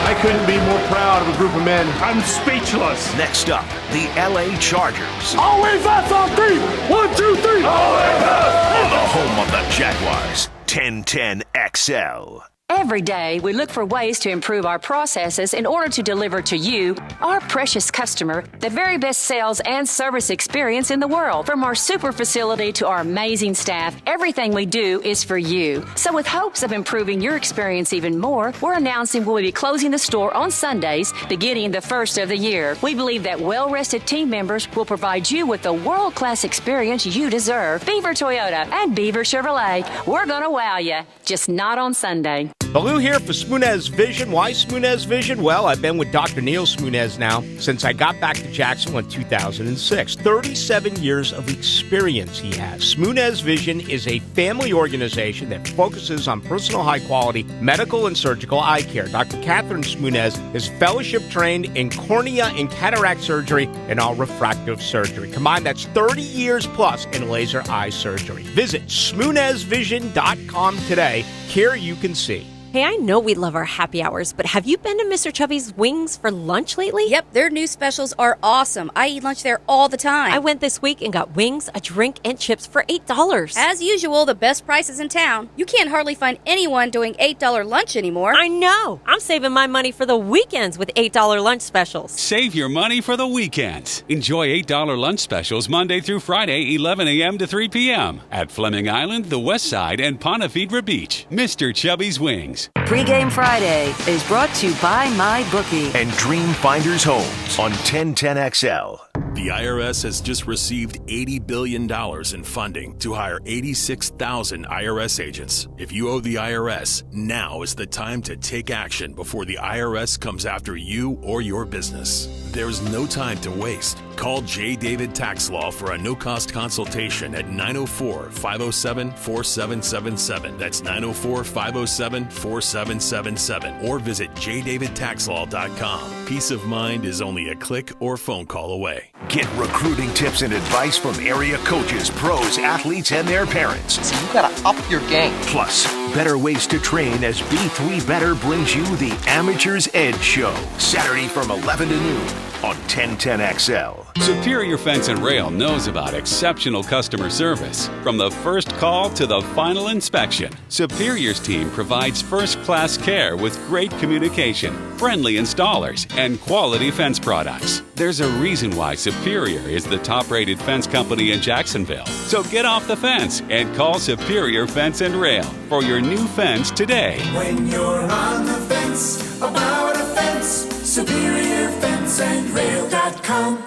I couldn't be more proud of a group of men. I'm speechless. Next up, the LA Chargers. Always us on 3. 1, 2, 3. Always us. The home of the Jaguars. 1010XL. Every day, we look for ways to improve our processes in order to deliver to you, our precious customer, the very best sales and service experience in the world. From our super facility to our amazing staff, everything we do is for you. So with hopes of improving your experience even more, we're announcing we'll be closing the store on Sundays, beginning the first of the year. We believe that well-rested team members will provide you with the world-class experience you deserve. Beaver Toyota and Beaver Chevrolet, we're going to wow you, just not on Sunday. Ballou here for Smunez Vision. Why Smunez Vision? Well, I've been with Dr. Neil Smunez now since I got back to Jacksonville in 2006. 37 years of experience he has. Smunez Vision is a family organization that focuses on personal high-quality medical and surgical eye care. Dr. Catherine Smunez is fellowship-trained in cornea and cataract surgery and all refractive surgery. Combined, that's 30 years plus in laser eye surgery. Visit SmunezVision.com today. Care you can see. Hey, I know we love our happy hours, but have you been to Mr. Chubby's Wings for lunch lately? Yep, their new specials are awesome. I eat lunch there all the time. I went this week and got wings, a drink, and chips for $8. As usual, the best prices in town. You can't hardly find anyone doing $8 lunch anymore. I know. I'm saving my money for the weekends with $8 lunch specials. Save your money for the weekends. Enjoy $8 lunch specials Monday through Friday, 11 a.m. to 3 p.m. at Fleming Island, the West Side, and Ponte Vedra Beach. Mr. Chubby's Wings. Pre-Game Friday is brought to you by MyBookie and Dream Finders Homes on 1010XL. The IRS has just received $80 billion in funding to hire 86,000 IRS agents. If you owe the IRS, now is the time to take action before the IRS comes after you or your business. There's no time to waste. Call J. David Tax Law for a no-cost consultation at 904-507-4777. That's 904-507-4777. Or visit jdavidtaxlaw.com. Peace of mind is only a click or phone call away. Get recruiting tips and advice from area coaches, pros, athletes, and their parents. So you gotta up your game. Plus, better ways to train as B3 Better brings you the Amateur's Edge Show. Saturday from 11 to noon on 1010XL. Superior Fence and Rail knows about exceptional customer service. From the first call to the final inspection, Superior's team provides first-class care with great communication, friendly installers, and quality fence products. There's a reason why Superior is the top-rated fence company in Jacksonville. So get off the fence and call Superior Fence and Rail for your new fence today. When you're on the fence about a fence, SuperiorFenceandRail.com.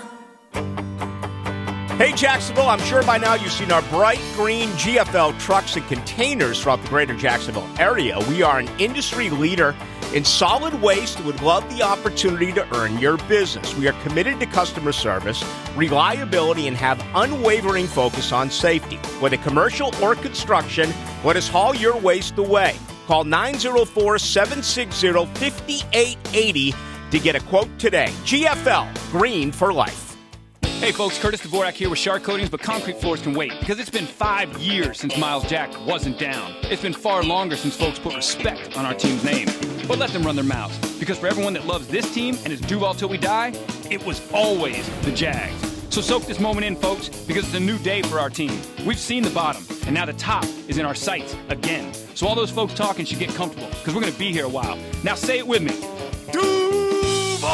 Hey Jacksonville, I'm sure by now you've seen our bright green GFL trucks and containers throughout the greater Jacksonville area. We are an industry leader in solid waste and would love the opportunity to earn your business. We are committed to customer service, reliability, and have unwavering focus on safety. Whether commercial or construction, let us haul your waste away. Call 904-760-5880 to get a quote today. GFL, green for life. Hey folks, Curtis Dvorak here with Shark Coatings, but concrete floors can wait because it's been 5 years since Miles Jack wasn't down. It's been far longer since folks put respect on our team's name. but let them run their mouths. Because for everyone that loves this team and is Duval till we die, it was always the Jags. So soak this moment in, folks, because it's a new day for our team. We've seen the bottom, and now the top is in our sights again. So all those folks talking should get comfortable, because we're going to be here a while. Now say it with me. Duval!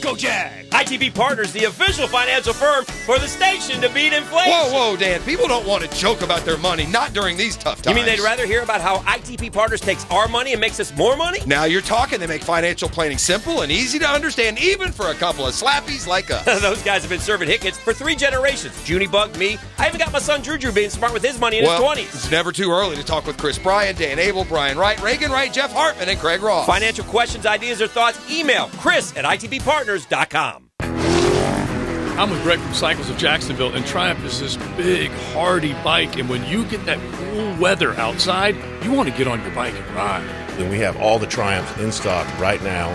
Go Jags! ITV Partners, the official financial firm for the station to beat inflation. Whoa, Dan. People don't want to joke about their money, not during these tough times. You mean they'd rather hear about how ITP Partners takes our money and makes us more money? Now you're talking. They make financial planning simple and easy to understand, even for a couple of slappies like us. Those guys have been serving Hickets for 3 generations. Junie bugged me. I even got my son Juju being smart with his money in his 20s. It's never too early to talk with Chris Bryan, Dan Abel, Brian Wright, Reagan Wright, Jeff Hartman, and Craig Ross. Financial questions, ideas, or thoughts, email chris@itbpartners.com. I'm with Greg from Cycles of Jacksonville, and Triumph is this big, hardy bike, and when you get that cool weather outside, you want to get on your bike and ride. And we have all the Triumphs in stock right now,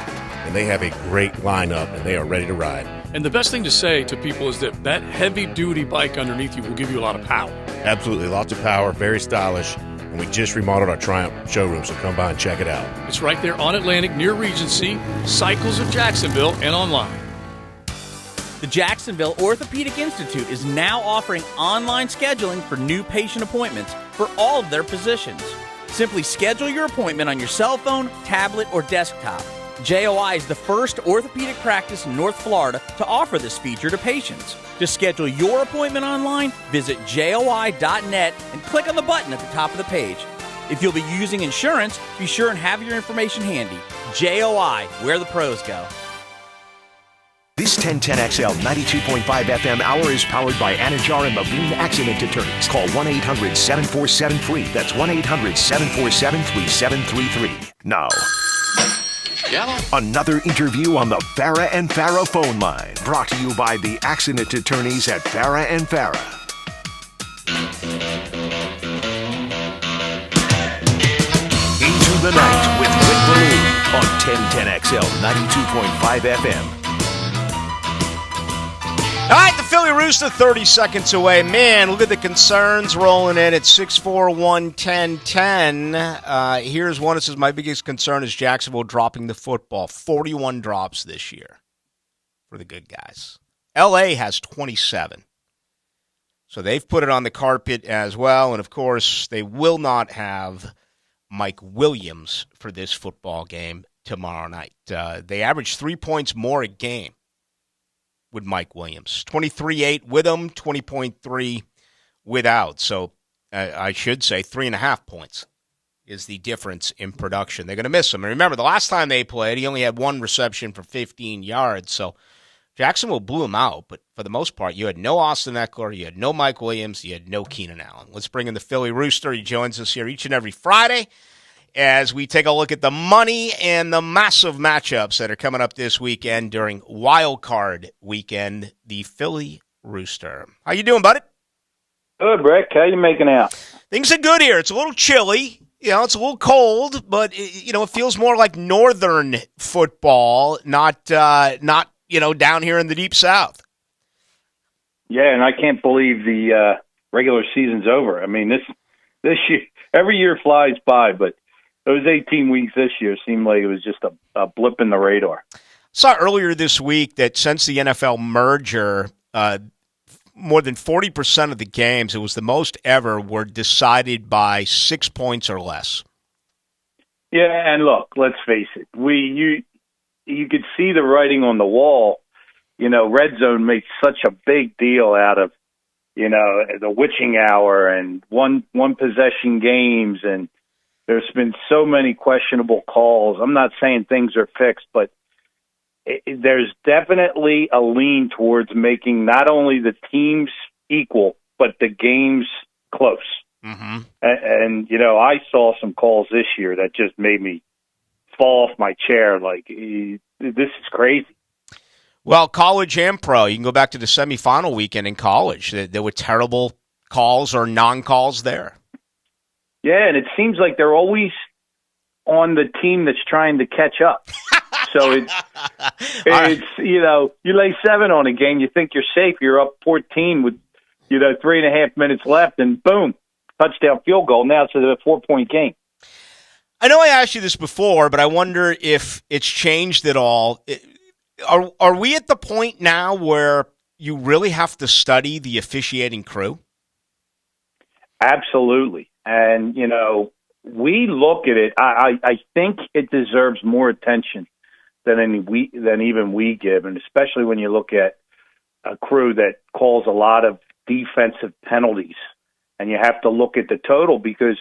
and they have a great lineup, and they are ready to ride. And the best thing to say to people is that heavy-duty bike underneath you will give you a lot of power. Absolutely, lots of power, very stylish, and we just remodeled our Triumph showroom, so come by and check it out. It's right there on Atlantic near Regency, Cycles of Jacksonville, and online. The Jacksonville Orthopedic Institute is now offering online scheduling for new patient appointments for all of their physicians. Simply schedule your appointment on your cell phone, tablet, or desktop. JOI is the first orthopedic practice in North Florida to offer this feature to patients. To schedule your appointment online, visit joi.net and click on the button at the top of the page. If you'll be using insurance, be sure and have your information handy. JOI, where the pros go. This 1010XL 92.5 FM hour is powered by Anajar and Levine Accident Attorneys. Call 1-800-747-FREE. That's 1-800-747-3733. Now, another interview on the Farah and Farah phone line. Brought to you by the Accident Attorneys at Farah and Farah. Into the night with Ballou on 1010XL 92.5 FM. All right, the Philly Rooster 30 seconds away. Man, look at the concerns rolling in at 641-1010. Here's one that says, my biggest concern is Jacksonville dropping the football. 41 drops this year for the good guys. L.A. has 27. So they've put it on the carpet as well. And, of course, they will not have Mike Williams for this football game tomorrow night. They average 3 points more a game with Mike Williams. 23.8 with him, 20.3 without. So I should say 3.5 points is the difference in production. They're going to miss him. And remember, the last time they played, he only had 1 reception for 15 yards. So Jacksonville blew him out. But for the most part, you had no Austin Eckler, you had no Mike Williams, you had no Keenan Allen. Let's bring in the Philly Rooster. He joins us here each and every Friday as we take a look at the money and the massive matchups that are coming up this weekend during Wild Card Weekend. The Philly Rooster. How you doing, buddy? Good, Rick. How you making out? Things are good here. It's a little chilly. You know, it's a little cold, but it feels more like northern football, not down here in the deep south. Yeah, and I can't believe the regular season's over. I mean, this year, every year flies by, but those 18 weeks this year seemed like it was just a blip in the radar. Saw earlier this week that since the NFL merger, more than 40% of the games, it was the most ever, were decided by 6 points or less. Yeah, and look, let's face it. You could see the writing on the wall. Red Zone makes such a big deal out of, the witching hour and one possession games, and there's been so many questionable calls. I'm not saying things are fixed, but there's definitely a lean towards making not only the teams equal, but the games close. Mm-hmm. And I saw some calls this year that just made me fall off my chair. Like, this is crazy. Well, college and pro, you can go back to the semifinal weekend in college. There were terrible calls or non-calls there. Yeah, and it seems like they're always on the team that's trying to catch up. So it's you lay 7 on a game, you think you're safe, you're up 14 with 3.5 minutes left, and boom, touchdown field goal. Now it's a 4-point game. I know I asked you this before, but I wonder if it's changed at all. Are we at the point now where you really have to study the officiating crew? Absolutely. And, we look at it. I think it deserves more attention than even we give, and especially when you look at a crew that calls a lot of defensive penalties, and you have to look at the total because,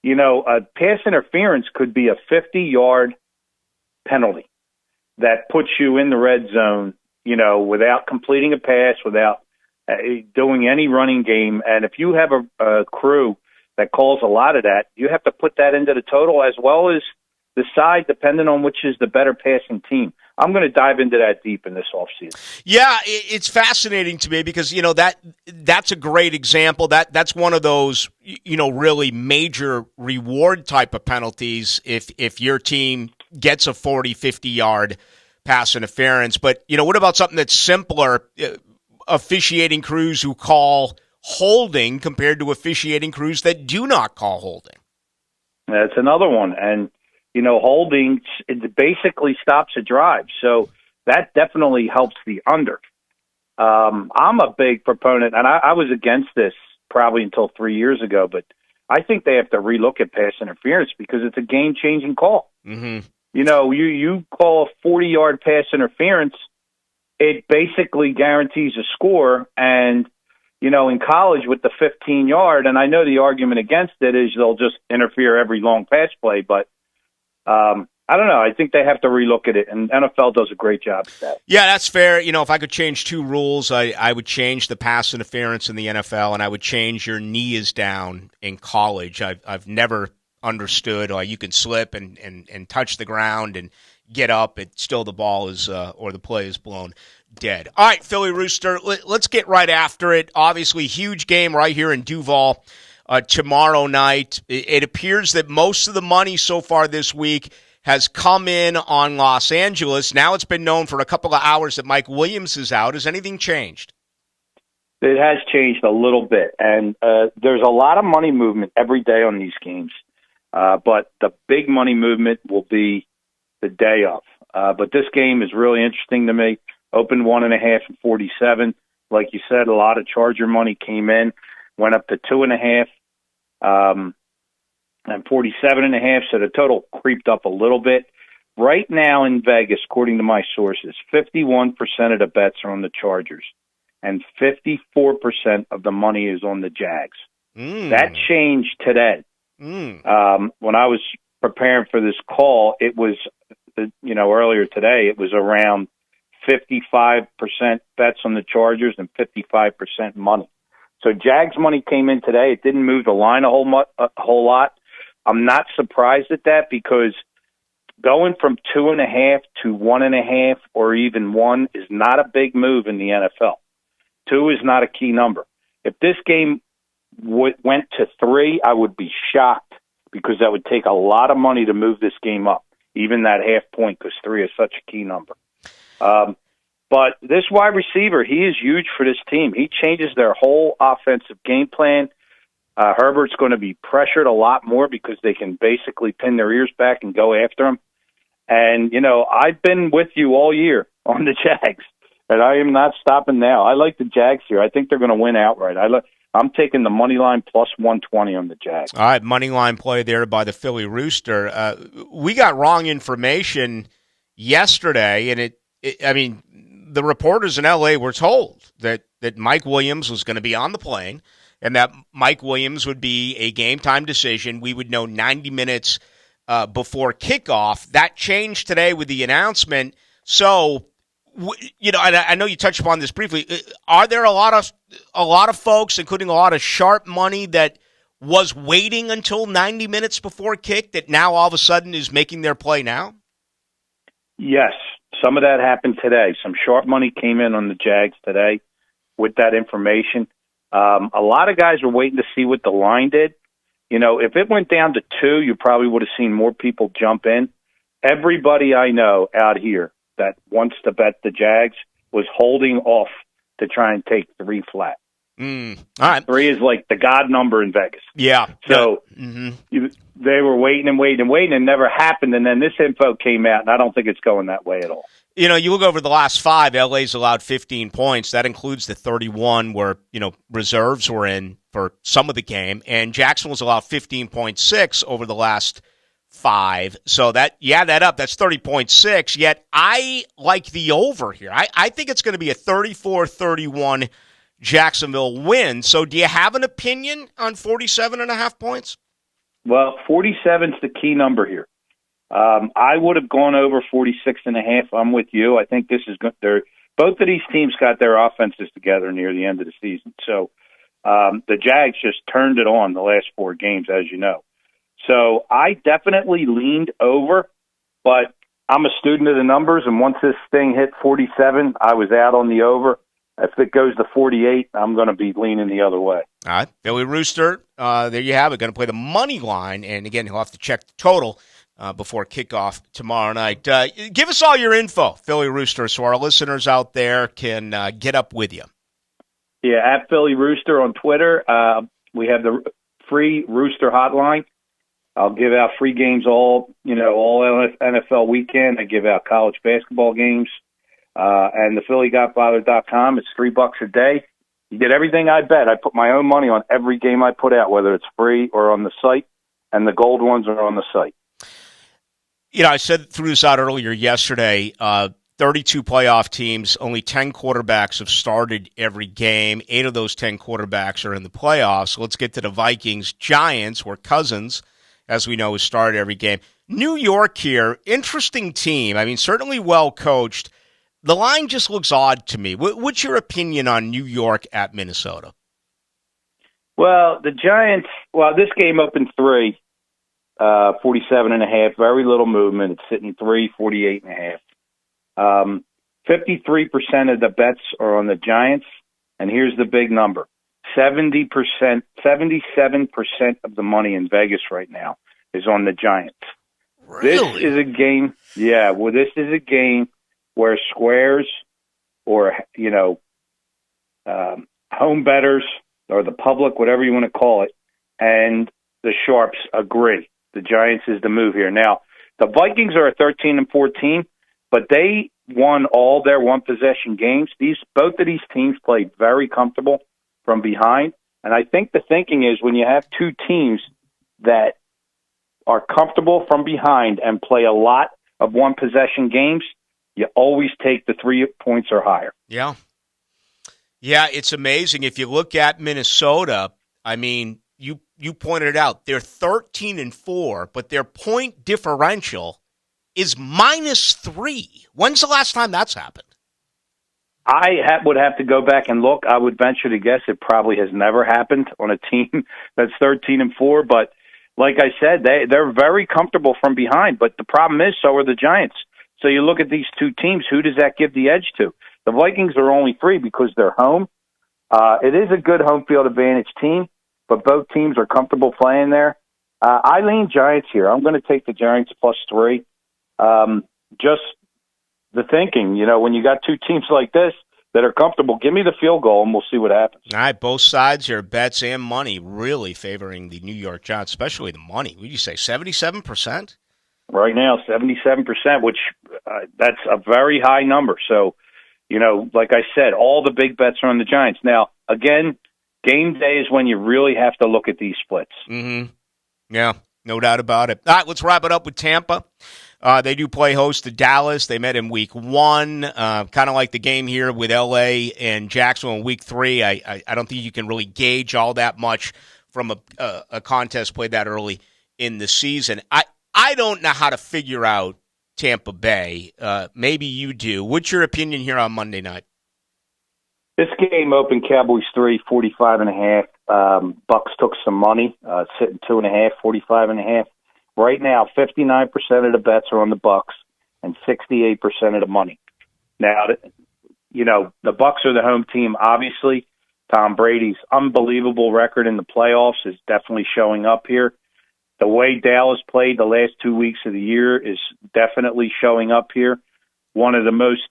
a pass interference could be a 50-yard penalty that puts you in the red zone, without completing a pass, without doing any running game. And if you have a crew that calls a lot of that, you have to put that into the total as well as the side, depending on which is the better passing team. I'm going to dive into that deep in this offseason. Yeah, it's fascinating to me because, that's a great example. That's one of those, really major reward type of penalties if your team gets a 40, 50-yard pass interference. But, what about something that's simpler, officiating crews who call holding compared to officiating crews that do not call holding? That's another one. And, holding, it basically stops a drive. So that definitely helps the under. I'm a big proponent, and I was against this probably until 3 years ago, but I think they have to relook at pass interference because it's a game-changing call. Mm-hmm. You call a 40-yard pass interference, it basically guarantees a score. And, in college with the 15-yard, and I know the argument against it is they'll just interfere every long pass play, but I don't know. I think they have to relook at it, and NFL does a great job at that. Yeah, that's fair. If I could change two rules, I would change the pass interference in the NFL, and I would change your knee is down in college. I've never understood you can slip and touch the ground and get up. It's still the ball is or the play is blown dead. All right, Philly Rooster, let's get right after it. Obviously, huge game right here in Duval tomorrow night. It appears that most of the money so far this week has come in on Los Angeles. Now it's been known for a couple of hours that Mike Williams is out. Has anything changed? It has changed a little bit, and there's a lot of money movement every day on these games. But the big money movement will be the day of. But this game is really interesting to me. Opened 1.5 and 47. Like you said, a lot of Charger money came in, went up to 2.5 and 47.5. So the total creeped up a little bit. Right now in Vegas, according to my sources, 51% of the bets are on the Chargers, and 54% of the money is on the Jags. That changed today. When I was preparing for this call, it was, earlier today, it was around 55% bets on the Chargers and 55% money. So Jags money came in today. It didn't move the line a whole lot. I'm not surprised at that because going from 2.5 to 1.5 or even 1 is not a big move in the NFL. 2 is not a key number. If this game went to 3, I would be shocked because that would take a lot of money to move this game up, even that half point, because 3 is such a key number. But this wide receiver, he is huge for this team. He changes their whole offensive game plan. Herbert's going to be pressured a lot more because they can basically pin their ears back and go after him. And, I've been with you all year on the Jags, and I am not stopping now. I like the Jags here. I think they're going to win outright. I'm taking the money line plus 120 on the Jags. All right, money line play there by the Philly Rooster. We got wrong information yesterday, and the reporters in L.A. were told that Mike Williams was going to be on the plane and that Mike Williams would be a game-time decision. We would know 90 minutes before kickoff. That changed today with the announcement. So, I know you touched upon this briefly. Are there a lot of folks, including a lot of sharp money, that was waiting until 90 minutes before kick that now all of a sudden is making their play now? Yes, some of that happened today. Some sharp money came in on the Jags today with that information. A lot of guys were waiting to see what the line did. If it went down to 2, you probably would have seen more people jump in. Everybody I know out here that wants to bet the Jags was holding off to try and take 3 flat. All right. 3 is like the God number in Vegas. Yeah. So they were waiting, and it never happened. And then this info came out, and I don't think it's going that way at all. You know, you look over the last 5, LA's allowed 15 points. That includes the 31 where, reserves were in for some of the game. And Jacksonville's allowed 15.6 over the last 5. So that up, that's 30.6. Yet I like the over here. I think it's going to be a 34-31 Jacksonville win. So do you have an opinion on 47.5 points? Well, 47's the key number here. I would have gone over 46.5. I'm with you. I think this is good. Both of these teams got their offenses together near the end of the season. So the Jags just turned it on the last 4 games, as you know. So I definitely leaned over, but I'm a student of the numbers, and once this thing hit 47, I was out on the over. If it goes to 48, I'm going to be leaning the other way. All right. Philly Rooster, there you have it. Going to play the money line, and again, he'll have to check the total before kickoff tomorrow night. Give us all your info, Philly Rooster, so our listeners out there can get up with you. Yeah, at Philly Rooster on Twitter. We have the free Rooster hotline. I'll give out free games all NFL weekend. I give out college basketball games. And the PhillyGodfather.com. It's $3 a day. You get everything I bet. I put my own money on every game I put out, whether it's free or on the site, and the gold ones are on the site. I threw this out earlier yesterday. 32 playoff teams, only 10 quarterbacks have started every game. 8 of those 10 quarterbacks are in the playoffs. So let's get to the Vikings. Giants, where Cousins, as we know, has started every game. New York here, interesting team. I mean, certainly well coached. The line just looks odd to me. What's your opinion on New York at Minnesota? Well, the Giants, this game opened 3, 47.5, very little movement. It's sitting 3, 48.5. 53% of the bets are on the Giants, and here's the big number. 77% of the money in Vegas right now is on the Giants. Really? This is a game, this is a game where squares or, home bettors or the public, whatever you want to call it, and the sharps agree. The Giants is the move here. Now, the Vikings are a 13-4 team, but they won all their one-possession games. Both of these teams played very comfortable from behind, and I think the thinking is when you have 2 teams that are comfortable from behind and play a lot of one-possession games, you always take the 3 points or higher. Yeah. Yeah, it's amazing. If you look at Minnesota, I mean, you pointed it out. They're 13-4, but their point differential is -3. When's the last time that's happened? I would have to go back and look. I would venture to guess it probably has never happened on a team that's 13-4. But like I said, they're very comfortable from behind. But the problem is, so are the Giants. So you look at these 2 teams, who does that give the edge to? The Vikings are only 3 because they're home. It is a good home field advantage team, but both teams are comfortable playing there. I lean Giants here. I'm going to take the Giants +3. Just the thinking, when you got 2 teams like this that are comfortable, give me the field goal and we'll see what happens. All right, both sides here, bets and money, really favoring the New York Giants, especially the money. What did you say, 77%? Right now, 77%, which that's a very high number. So, like I said, all the big bets are on the Giants. Now, again, game day is when you really have to look at these splits. Mm-hmm. Yeah, no doubt about it. All right, let's wrap it up with Tampa. They do play host to Dallas. They met in week 1, kind of like the game here with L.A. and Jacksonville in week 3. I don't think you can really gauge all that much from a contest played that early in the season. I don't know how to figure out Tampa Bay. Maybe you do. What's your opinion here on Monday night? This game opened Cowboys 3, 45.5. Bucks took some money, sitting 2.5, 45.5. Right now, 59% of the bets are on the Bucks and 68% of the money. Now, the Bucks are the home team, obviously. Tom Brady's unbelievable record in the playoffs is definitely showing up here. The way Dallas played the last 2 weeks of the year is definitely showing up here. One of the most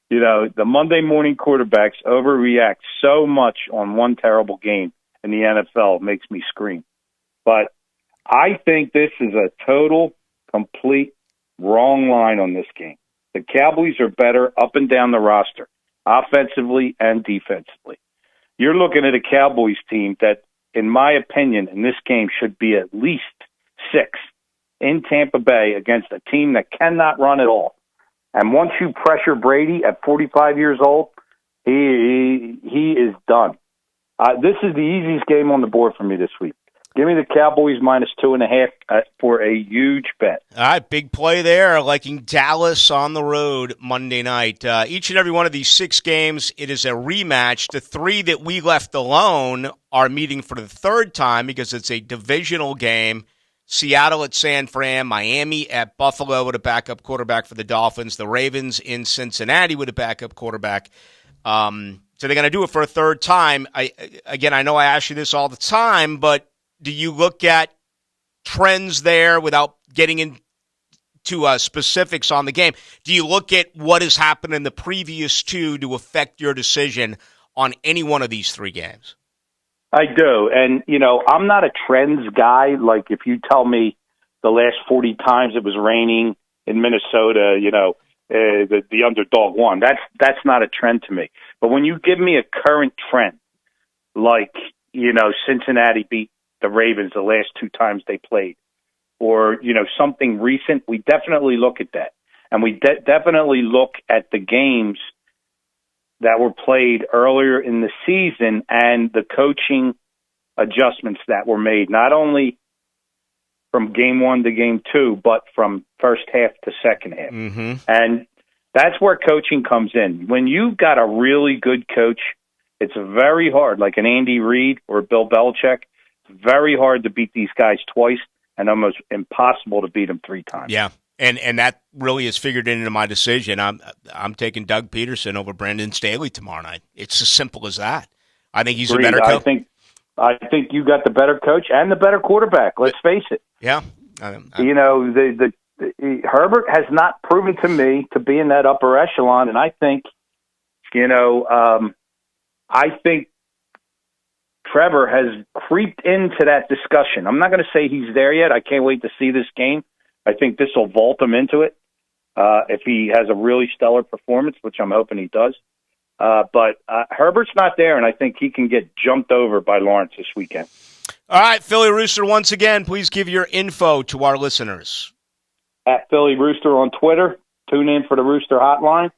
The Monday morning quarterbacks overreact so much on one terrible game in the NFL. It makes me scream. But I think this is a total, complete wrong line on this game. The Cowboys are better up and down the roster, offensively and defensively. You're looking at a Cowboys team that, in my opinion, in this game should be at least 6 in Tampa Bay against a team that cannot run at all. And once you pressure Brady at 45 years old, he is done. This is the easiest game on the board for me this week. Give me the Cowboys -2.5 for a huge bet. All right, big play there, liking Dallas on the road Monday night. Each and every one of these 6 games, it is a rematch. The 3 that we left alone are meeting for the 3rd time because it's a divisional game. Seattle at San Fran, Miami at Buffalo with a backup quarterback for the Dolphins, the Ravens in Cincinnati with a backup quarterback. So they're going to do it for a 3rd time. I know I ask you this all the time, but do you look at trends there without getting into specifics on the game? Do you look at what has happened in the previous 2 to affect your decision on any one of these 3 games? I do. And, I'm not a trends guy. Like if you tell me the last 40 times it was raining in Minnesota, the underdog won. That's not a trend to me. But when you give me a current trend, like, Cincinnati beat the Ravens the last 2 times they played, or, something recent, we definitely look at that. And we definitely look at the games that were played earlier in the season and the coaching adjustments that were made, not only from game 1 to game 2, but from first half to second half. Mm-hmm. And that's where coaching comes in. When you've got a really good coach, it's very hard, like an Andy Reid or Bill Belichick, it's very hard to beat these guys twice and almost impossible to beat them 3 times. Yeah. And that really is figured into my decision. I'm taking Doug Peterson over Brandon Staley tomorrow night. It's as simple as that. I think he's a better coach. I think you got the better coach and the better quarterback. Let's face it. Yeah. The Herbert has not proven to me to be in that upper echelon, and I think, I think Trevor has creeped into that discussion. I'm not going to say he's there yet. I can't wait to see this game. I think this will vault him into it if he has a really stellar performance, which I'm hoping he does. But Herbert's not there, and I think he can get jumped over by Lawrence this weekend. All right, Philly Rooster, once again, please give your info to our listeners. At Philly Rooster on Twitter. Tune in for the Rooster Hotline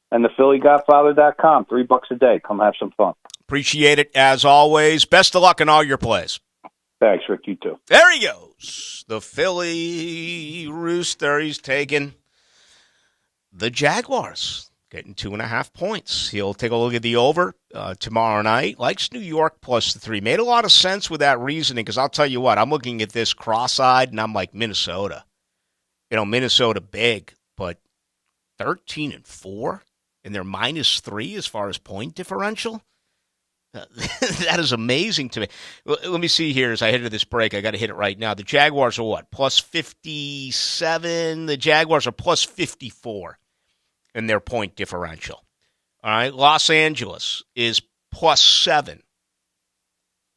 and the PhillyGodfather.com. $3 a day. Come have some fun. Appreciate it, as always. Best of luck in all your plays. Thanks, Rick. You too. There he goes. The Philly Rooster. He's taking the Jaguars, getting 2.5 points. He'll take a look at the over tomorrow night. Likes New York plus the 3. Made a lot of sense with that reasoning because I'll tell you what, I'm looking at this cross-eyed, and I'm like, Minnesota. Minnesota big, but 13-4, and they're -3 as far as point differential. That is amazing to me. Let me see here as I head to this break. I got to hit it right now. The Jaguars are what? +57. The Jaguars are +54 in their point differential. All right. Los Angeles is +7.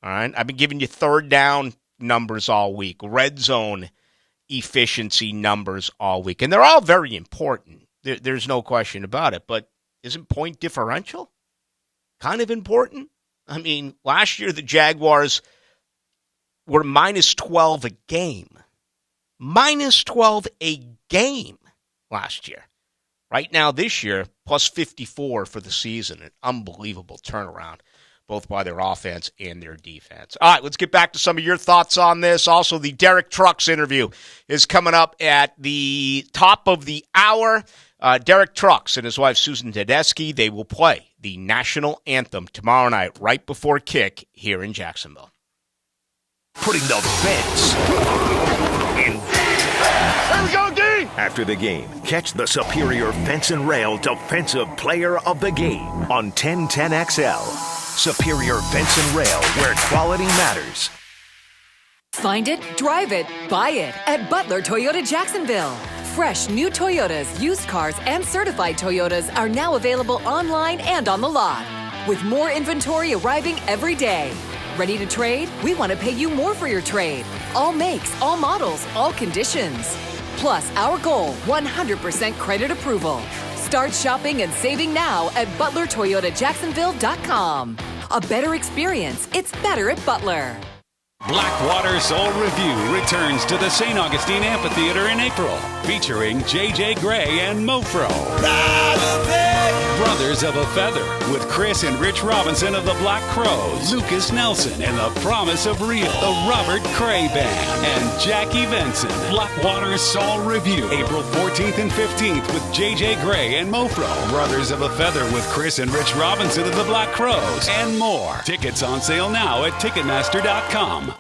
All right. I've been giving you 3rd down numbers all week. Red zone efficiency numbers all week. And they're all very important. There's no question about it. But isn't point differential kind of important? I mean, last year the Jaguars were -12 a game. -12 a game last year. Right now this year, +54 for the season. An unbelievable turnaround, both by their offense and their defense. All right, let's get back to some of your thoughts on this. Also, the Derek Trucks interview is coming up at the top of the hour. Derek Trucks and his wife Susan Tedeschi, they will play the national anthem tomorrow night right before kick here in Jacksonville. Putting the fence in. Here we go, D! After the game, catch the Superior Fence and Rail Defensive Player of the Game on 1010XL. Superior Fence and Rail, where quality matters. Find it, drive it, buy it at Butler Toyota Jacksonville. Fresh new Toyotas, used cars, and certified Toyotas are now available online and on the lot, with more inventory arriving every day. Ready to trade? We want to pay you more for your trade. All makes, all models, all conditions. Plus, our goal, 100% credit approval. Start shopping and saving now at ButlerToyotaJacksonville.com. A better experience. It's better at Butler. Blackwater Soul Review returns to the St. Augustine Amphitheater in April, featuring J.J. Gray and Mofro. Brothers of a Feather, with Chris and Rich Robinson of the Black Crowes, Lucas Nelson and the Promise of Real, the Robert Cray Band, and Jackie Benson. Blackwater Soul Review, April 14th and 15th with J.J. Gray and Mofro. Brothers of a Feather with Chris and Rich Robinson of the Black Crowes, and more. Tickets on sale now at Ticketmaster.com.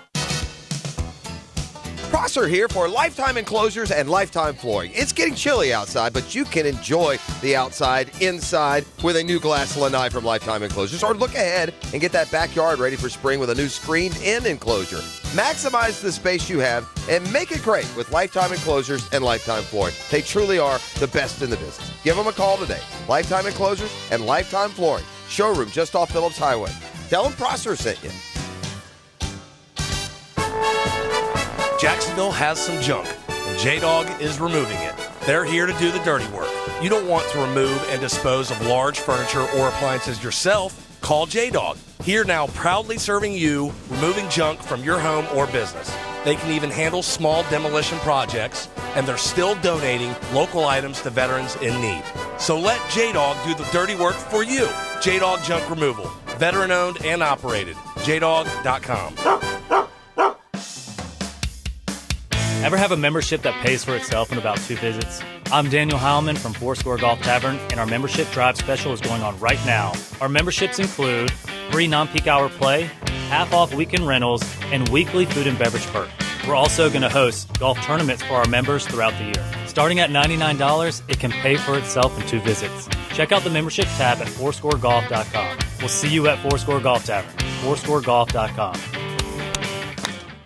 Prosser here for Lifetime Enclosures and Lifetime Flooring. It's getting chilly outside, but you can enjoy the outside inside with a new glass lanai from Lifetime Enclosures, or look ahead and get that backyard ready for spring with a new screened-in enclosure. Maximize the space you have and make it great with Lifetime Enclosures and Lifetime Flooring. They truly are the best in the business. Give them a call today. Lifetime Enclosures and Lifetime Flooring. Showroom just off Phillips Highway. Tell them Prosser sent you. Jacksonville has some junk, and J-Dog is removing it. They're here to do the dirty work. You don't want to remove and dispose of large furniture or appliances yourself? Call J-Dog. Here now, proudly serving you, removing junk from your home or business. They can even handle small demolition projects, and they're still donating local items to veterans in need. So let J-Dog do the dirty work for you. J-Dog Junk Removal. Veteran-owned and operated. JDog.com. Ever have a membership that pays for itself in about 2 visits? I'm Daniel Heilman from Foursquare Golf Tavern, and our membership drive special is going on right now. Our memberships include free non-peak hour play, half-off weekend rentals, and weekly food and beverage perks. We're also going to host golf tournaments for our members throughout the year. Starting at $99, it can pay for itself in 2 visits. Check out the membership tab at FoursquareGolf.com. We'll see you at Foursquare Golf Tavern, FoursquareGolf.com.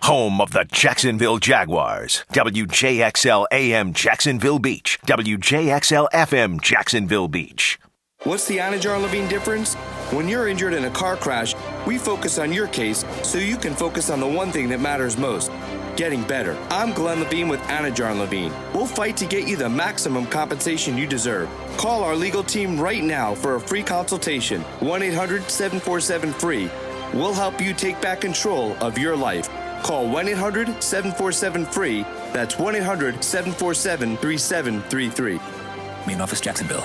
Home of the Jacksonville Jaguars. WJXL AM Jacksonville Beach. WJXL FM Jacksonville Beach. What's the Anajar Levine difference? When you're injured in a car crash, we focus on your case so you can focus on the one thing that matters most, getting better. I'm Glenn Levine with Anajar Levine. We'll fight to get you the maximum compensation you deserve. Call our legal team right now for a free consultation. 1-800-747-FREE. We'll help you take back control of your life. Call 1-800-747-FREE. That's 1-800-747-3733. Main office, Jacksonville.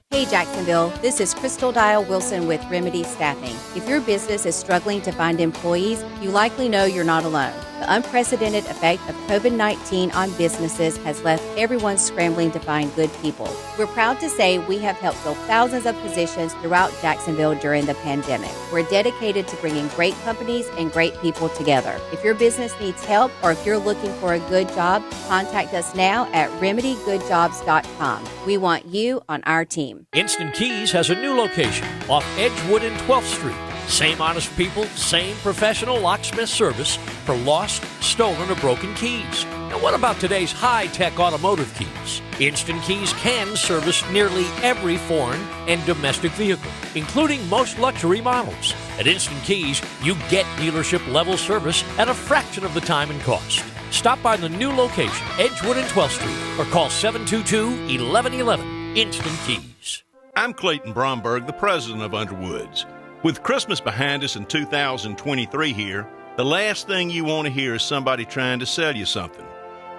Hey Jacksonville, this is Crystal Dial Wilson with Remedy Staffing. If your business is struggling to find employees, you likely know you're not alone. The unprecedented effect of COVID-19 on businesses has left everyone scrambling to find good people. We're proud to say we have helped fill thousands of positions throughout Jacksonville during the pandemic. We're dedicated to bringing great companies and great people together. If your business needs help or if you're looking for a good job, contact us now at remedygoodjobs.com. We want you on our team. Instant Keys has a new location off Edgewood and 12th Street. Same honest people, same professional locksmith service for lost, stolen, or broken keys. And what about today's high-tech automotive keys? Instant Keys can service nearly every foreign and domestic vehicle, including most luxury models. At Instant Keys, you get dealership-level service at a fraction of the time and cost. Stop by the new location, Edgewood and 12th Street, or call 722-1111. Instant Keys. I'm Clayton Bromberg, the president of Underwoods. With Christmas behind us in 2023 here, the last thing you want to hear is somebody trying to sell you something.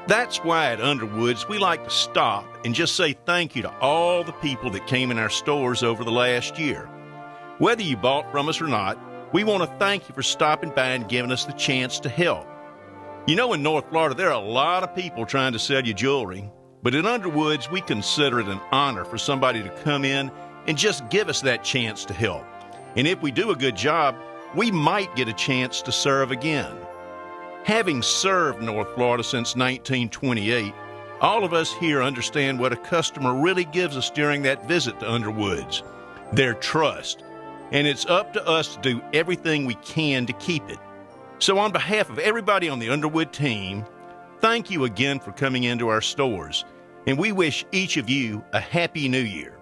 That's why at Underwoods we like to stop and just say thank you to all the people that came in our stores over the last year. Whether you bought from us or not, we want to thank you for stopping by and giving us the chance to help. You know, in North Florida, there are a lot of people trying to sell you jewelry, but at Underwoods we consider it an honor for somebody to come in and just give us that chance to help. And if we do a good job, we might get a chance to serve again. Having served North Florida since 1928, all of us here understand what a customer really gives us during that visit to Underwoods, their trust. And it's up to us to do everything we can to keep it. So on behalf of everybody on the Underwood team, Thank you again for coming into our stores, and we wish each of you a Happy New Year.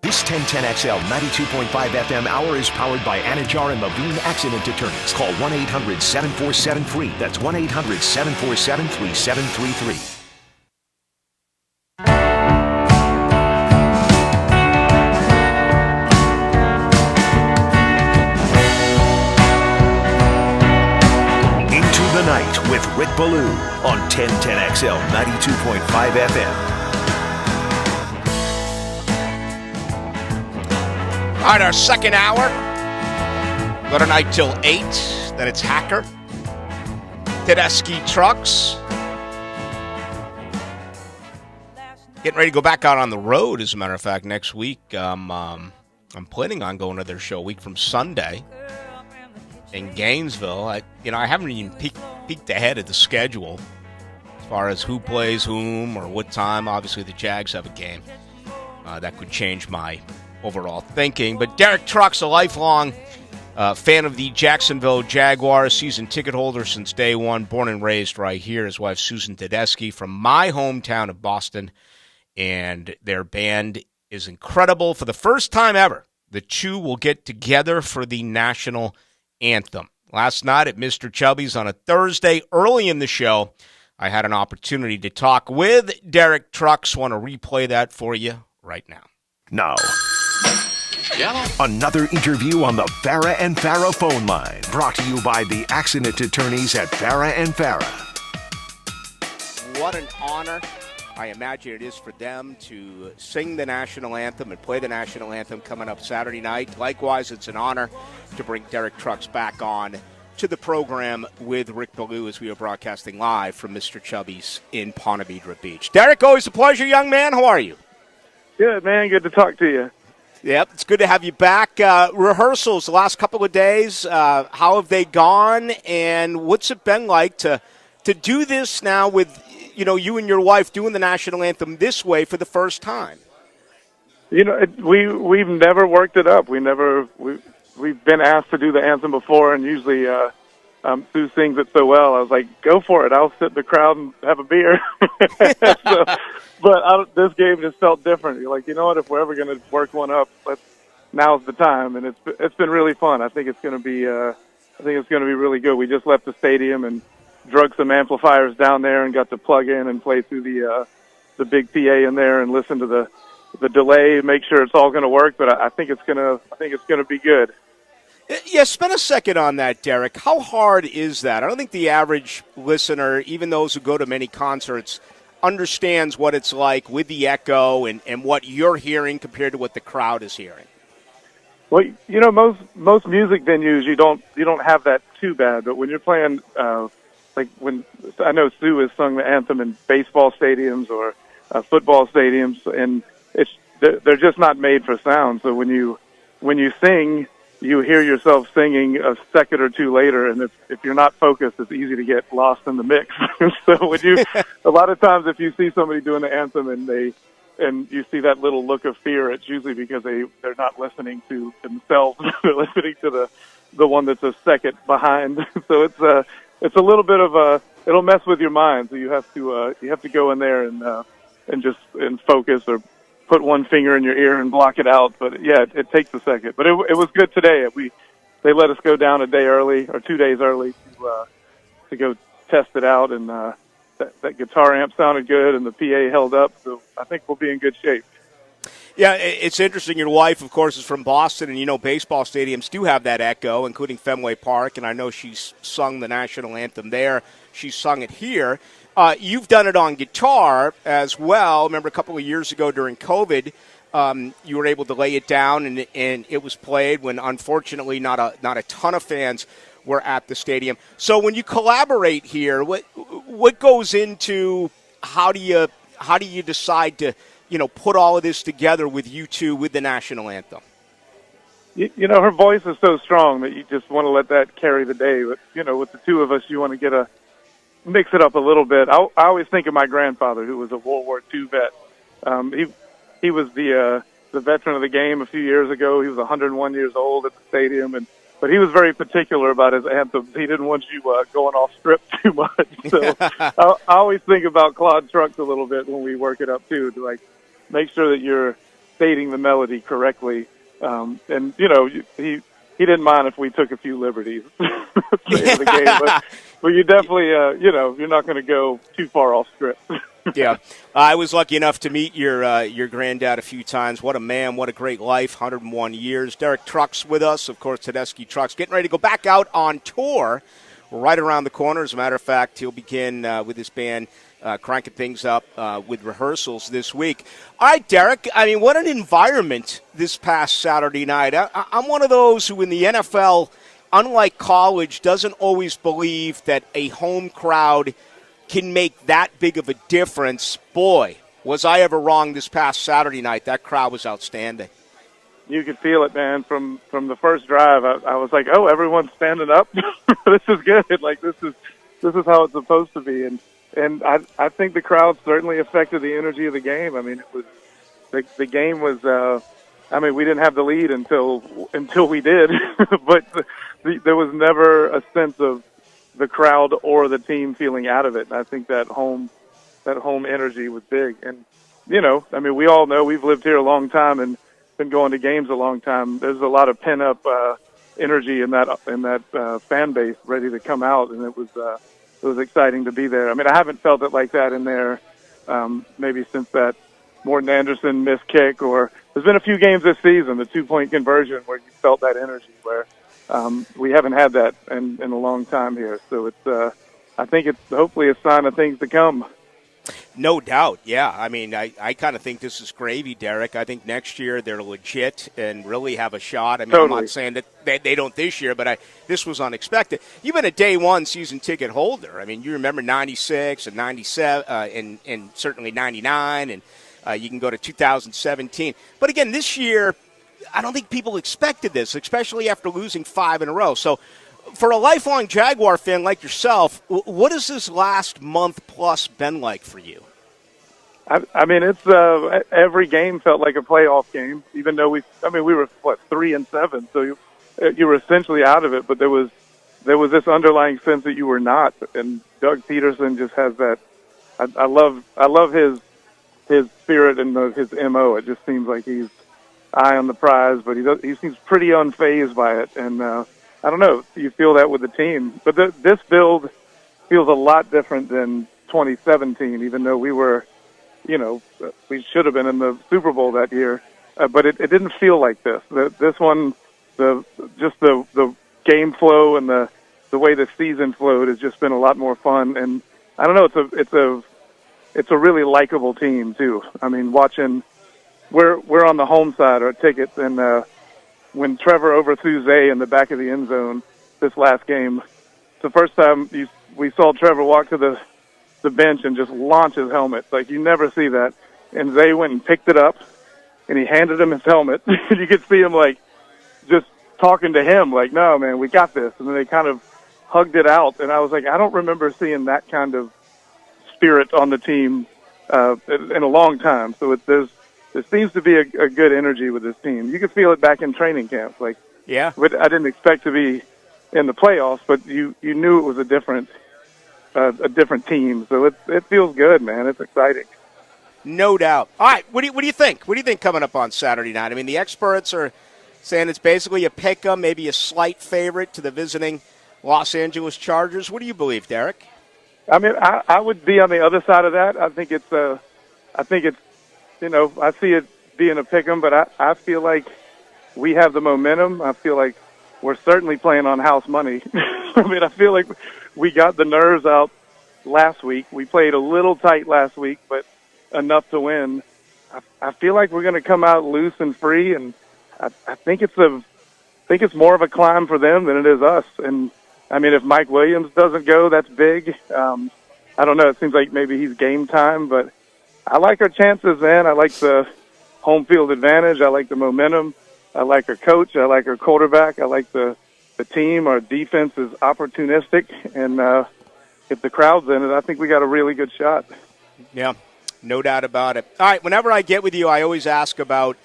This 1010XL 92.5 FM hour is powered by Anajar and Levine Accident Attorneys. Call 1-800-747-FREE. That's 1-800-747-3733. The Night with Rick Ballou on 1010XL 92.5 FM. All right, our second hour. Go tonight till 8. Then it's Hacker. Tedeschi Trucks. Getting ready to go back out on the road, as a matter of fact, next week. I'm planning on going to their show a week from Sunday in Gainesville. I haven't even peeked ahead at the schedule as far as who plays whom or what time. Obviously, the Jags have a game. That could change my overall thinking. But Derek Trucks, a lifelong fan of the Jacksonville Jaguars, season ticket holder since day one, born and raised right here. His wife, Susan Tedeschi, from my hometown of Boston. And their band is incredible. For the first time ever, the two will get together for the national anthem. Last night at Mr. Chubby's on a Thursday, early in the show, I had an opportunity to talk with Derek Trucks. Want to replay that for you right now. Now, another interview on the Farah and Farah phone line, brought to you by the accident attorneys at Farah and Farah. What an honor I imagine it is for them to sing the national anthem and play the national anthem coming up Saturday night. Likewise, it's an honor to bring Derek Trucks back on to the program with Rick Ballou as we are broadcasting live from Mr. Chubby's in Ponte Vedra Beach. Derek, always a pleasure, young man. How are you? Good, man. Good to talk to you. Yep, it's good to have you back. Rehearsals the last couple of days, how have they gone, and what's it been like to do this now with you and your wife doing the national anthem this way for the first time? We've never worked it up. We've been asked to do the anthem before, and usually Sue sings it so well. I was like, go for it. I'll sit in the crowd and have a beer. This game just felt different. You're like, you know what? If we're ever going to work one up, now's the time. And it's been really fun. I think it's going to be really good. We just left the stadium and drug some amplifiers down there and got to plug in and play through the big PA in there and listen to the delay, make sure it's all going to work. But I think it's going to be good. Yeah, spend a second on that, Derek. How hard is that? I don't think the average listener, even those who go to many concerts, understands what it's like with the echo and what you're hearing compared to what the crowd is hearing. Well, most music venues you don't have that too bad, but when you're playing like when I know Sue has sung the anthem in baseball stadiums or football stadiums, and they're just not made for sound. So when you sing, you hear yourself singing a second or two later, and if you're not focused, it's easy to get lost in the mix. So a lot of times if you see somebody doing the anthem and you see that little look of fear, it's usually because they're not listening to themselves. They're listening to the one that's a second behind. So it's a little bit of it'll mess with your mind. So you have to go in there and focus or put one finger in your ear and block it out. But yeah, it takes a second. But it was good today. They let us go down a day early or 2 days early to go test it out, and that guitar amp sounded good and the PA held up. So I think we'll be in good shape. Yeah, it's interesting. Your wife, of course, is from Boston, and baseball stadiums do have that echo, including Fenway Park, and I know she's sung the national anthem there. She's sung it here. You've done it on guitar as well. Remember a couple of years ago during COVID, you were able to lay it down, and it was played when, unfortunately, not a ton of fans were at the stadium. So when you collaborate here, what goes into how do you decide to put all of this together with you two with the national anthem? Her voice is so strong that you just want to let that carry the day. But, with the two of us, you want to mix it up a little bit. I always think of my grandfather, who was a World War II vet. He was the veteran of the game a few years ago. He was 101 years old at the stadium, and But he was very particular about his anthems. He didn't want you going off script too much. So I always think about Claude Trucks a little bit when we work it up too, to like make sure that you're stating the melody correctly. And he didn't mind if we took a few liberties at the end of the game, but you definitely you're not going to go too far off script. Yeah, I was lucky enough to meet your granddad a few times. What a man, what a great life, 101 years. Derek Trucks with us, of course, Tedeschi Trucks, getting ready to go back out on tour right around the corner. As a matter of fact, he'll begin with his band cranking things up with rehearsals this week. All right, Derek, I mean, what an environment this past Saturday night. I'm one of those who in the NFL, unlike college, doesn't always believe that a home crowd can make that big of a difference. Boy, was I ever wrong this past Saturday night. That crowd was outstanding. You could feel it, man, from the first drive. I was like, oh, everyone's standing up. This is good. Like, this is how it's supposed to be. And I think the crowd certainly affected the energy of the game. I mean, it was the game was. We didn't have the lead until we did, but there was never a sense of the crowd or the team feeling out of it. And I think that home energy was big. And we all know, we've lived here a long time and been going to games a long time. There's a lot of pent up energy in that fan base ready to come out, and it was exciting to be there. I mean, I haven't felt it like that in there maybe since that Morton Anderson missed kick, or there's been a few games this season, the 2-point conversion, where you felt that energy, where we haven't had that in a long time here. So it's I think it's hopefully a sign of things to come. No doubt, yeah. I mean, I kind of think this is gravy, Derek. I think next year they're legit and really have a shot. I mean, totally. I'm not saying that they don't this year, but this was unexpected. You've been a day one season ticket holder. I mean, you remember 96 and 97 and certainly 99, and you can go to 2017. But again, this year, I don't think people expected this, especially after losing 5 in a row. So for a lifelong Jaguar fan like yourself, what has this last month plus been like for you? I mean, it's every game felt like a playoff game, even though we were 3-7, so you were essentially out of it. But there was this underlying sense that you were not. And Doug Peterson just has that. I love his spirit and his MO. It just seems like he's eye on the prize, but he seems pretty unfazed by it. And I don't know, you feel that with the team. But this build feels a lot different than 2017, even though we were, we should have been in the Super Bowl that year. But it didn't feel like this. This one, the game flow and the way the season flowed has just been a lot more fun. And I don't know, it's a really likable team too. I mean, watching, we're on the home side, our tickets, and when Trevor overthrew Zay in the back of the end zone this last game, it's the first time we saw Trevor walk to the bench and just launch his helmet. Like, you never see that. And Zay went and picked it up, and he handed him his helmet. You could see him, like, just talking to him, like, no, man, we got this. And then they kind of hugged it out. And I was like, I don't remember seeing that kind of spirit on the team in a long time. So there seems to be a good energy with this team. You could feel it back in training camps. Like, yeah, I didn't expect to be in the playoffs, but you knew it was a different team. So it feels good, man. It's exciting. No doubt. All right, what do you think? What do you think coming up on Saturday night? I mean, the experts are saying it's basically a pick-em, maybe a slight favorite to the visiting Los Angeles Chargers. What do you believe, Derek? I mean, I would be on the other side of that. I think it's I see it being a pick 'em, but I feel like we have the momentum. I feel like we're certainly playing on house money. I mean, I feel like we got the nerves out last week. We played a little tight last week, but enough to win. I feel like we're going to come out loose and free, and I think it's more of a climb for them than it is us. And I mean, if Mike Williams doesn't go, that's big. I don't know. It seems like maybe he's game time, but I like our chances, man. I like the home field advantage. I like the momentum. I like our coach. I like our quarterback. I like the team. Our defense is opportunistic, and if the crowd's in it, I think we got a really good shot. Yeah, no doubt about it. All right, whenever I get with you, I always ask about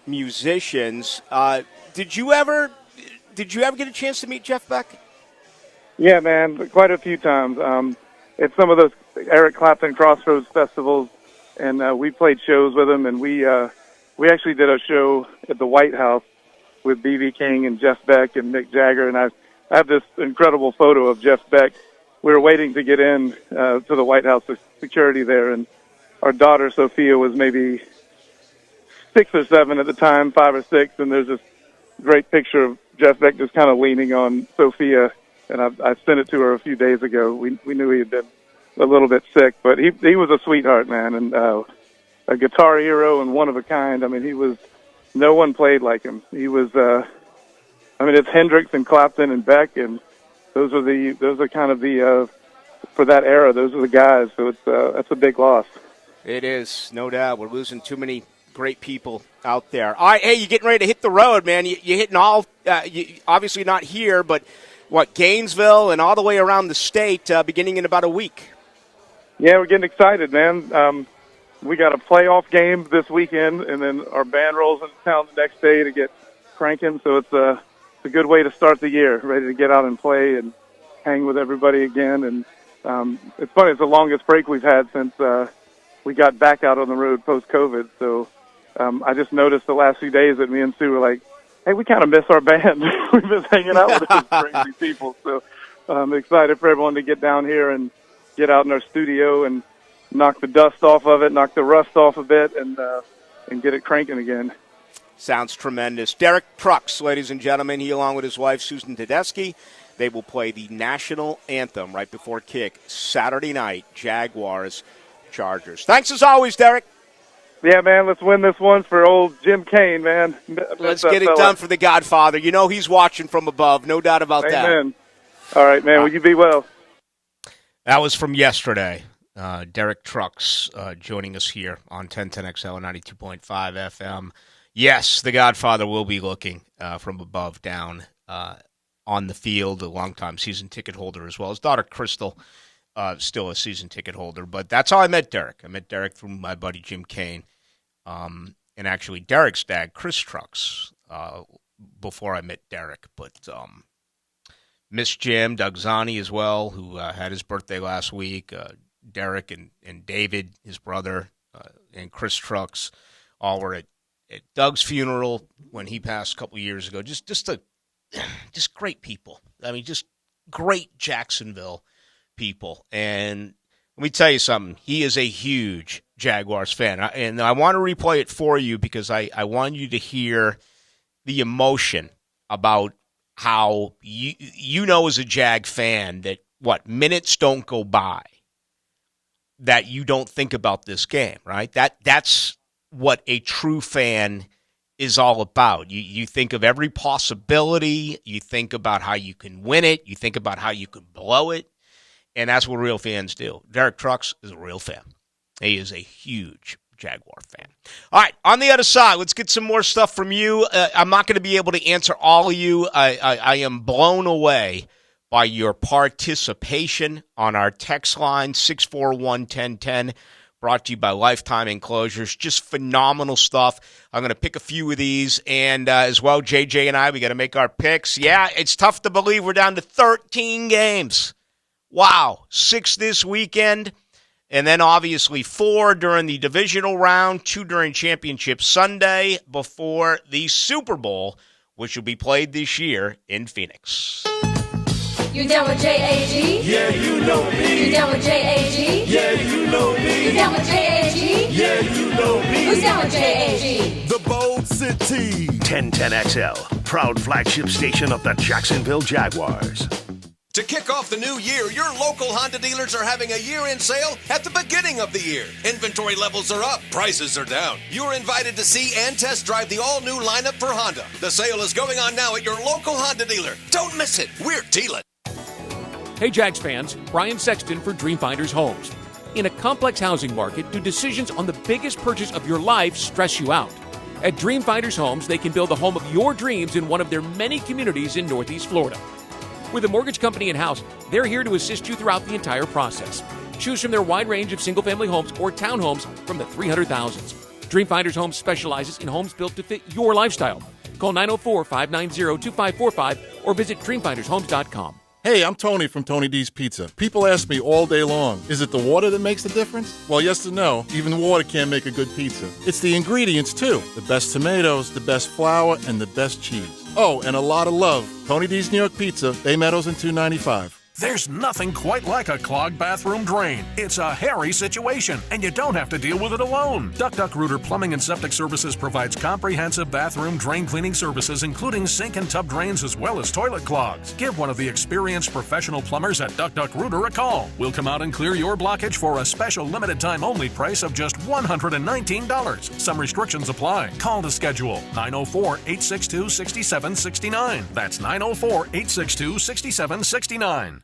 musicians. Did you ever Did you ever get a chance to meet Jeff Beck? Yeah, man, quite a few times. It's some of those Eric Clapton Crossroads festivals, and we played shows with him, and we actually did a show at the White House with B.B. King and Jeff Beck and Mick Jagger, and I have this incredible photo of Jeff Beck. We were waiting to get in to the White House security there, and our daughter Sophia was maybe 6 or 7 at the time, 5 or 6, and there's this great picture of Jeff Beck just kind of leaning on Sophia, and I sent it to her a few days ago. We knew he had been a little bit sick, but he was a sweetheart, man, and a guitar hero and one of a kind. I mean, no one played like him. He was, it's Hendrix and Clapton and Beck, and those are kind of the for that era. Those are the guys. So that's a big loss. It is, no doubt. We're losing too many great people out there. All right, hey, you're getting ready to hit the road, man. You're hitting all, obviously not here, but Gainesville and all the way around the state beginning in about a week. Yeah, we're getting excited, man. We got a playoff game this weekend, and then our band rolls into town the next day to get cranking. So it's a good way to start the year, ready to get out and play and hang with everybody again. And it's funny, it's the longest break we've had since we got back out on the road post-COVID. So I just noticed the last few days that me and Sue were like, hey, we kind of miss our band. We've been hanging out with these crazy people. So I'm excited for everyone to get down here and get out in our studio and knock the dust off of it, knock the rust off a bit, and get it cranking again. Sounds tremendous. Derek Trucks, ladies and gentlemen, he along with his wife, Susan Tedeschi, they will play the national anthem right before kick Saturday night, Jaguars-Chargers. Thanks as always, Derek. Yeah, man, let's win this one for old Jim Kane, man. Let's get it done for the Godfather. You know he's watching from above, no doubt about that. Amen. All right, man, will you be well? That was from yesterday. Derek Trucks joining us here on 1010XL 92.5 FM. Yes, the Godfather will be looking from above down on the field, a longtime season ticket holder as well. His daughter, Crystal, still a season ticket holder. But that's how I met Derek. I met Derek through my buddy Jim Kane. And actually, Derek's dad, Chris Trucks, before I met Derek. But Miss Jim, Doug Zani as well, who had his birthday last week. Derek and David, his brother, and Chris Trucks, all were at Doug's funeral when he passed a couple of years ago. Just great people. I mean, just great Jacksonville people. And let me tell you something. He is a huge Jaguars fan. And I want to replay it for you because I want you to hear the emotion about how you know as a Jag fan that, minutes don't go by that you don't think about this game, right? That's what a true fan is all about. You think of every possibility. You think about how you can win it. You think about how you can blow it. And that's what real fans do. Derek Trucks is a real fan. He is a huge Jaguar fan. All right, on the other side, let's get some more stuff from you. I'm not going to be able to answer all of you. I am blown away by your participation on our text line, 641-1010, brought to you by Lifetime Enclosures. Just phenomenal stuff. I'm going to pick a few of these, and as well, JJ and I, we got to make our picks. Yeah, it's tough to believe we're down to 13 games. Wow, 6 this weekend, and then obviously 4 during the divisional round, 2 during Championship Sunday before the Super Bowl, which will be played this year in Phoenix. You down with J-A-G? Yeah, you know me. You down with J-A-G? Yeah, you know me. You down with J-A-G? Yeah, you know me. Who's down with J-A-G? The Bold City. 1010XL, proud flagship station of the Jacksonville Jaguars. To kick off the new year, your local Honda dealers are having a year-end sale at the beginning of the year. Inventory levels are up, prices are down. You're invited to see and test drive the all-new lineup for Honda. The sale is going on now at your local Honda dealer. Don't miss it. We're dealing. Hey Jags fans, Brian Sexton for Dreamfinders Homes. In a complex housing market, do decisions on the biggest purchase of your life stress you out? At Dreamfinders Homes, they can build the home of your dreams in one of their many communities in Northeast Florida. With a mortgage company in-house, they're here to assist you throughout the entire process. Choose from their wide range of single-family homes or townhomes from the 300,000s. Dreamfinders Homes specializes in homes built to fit your lifestyle. Call 904-590-2545 or visit dreamfindershomes.com. Hey, I'm Tony from Tony D's Pizza. People ask me all day long, is it the water that makes the difference? Well, yes and no. Even water can't make a good pizza. It's the ingredients, too. The best tomatoes, the best flour, and the best cheese. Oh, and a lot of love. Tony D's New York Pizza, Bay Meadows and 295. There's nothing quite like a clogged bathroom drain. It's a hairy situation, and you don't have to deal with it alone. Duck Rooter Plumbing and Septic Services provides comprehensive bathroom drain cleaning services, including sink and tub drains as well as toilet clogs. Give one of the experienced professional plumbers at Duck Rooter a call. We'll come out and clear your blockage for a special limited time only price of just $119. Some restrictions apply. Call to schedule 904-862-6769. That's 904-862-6769.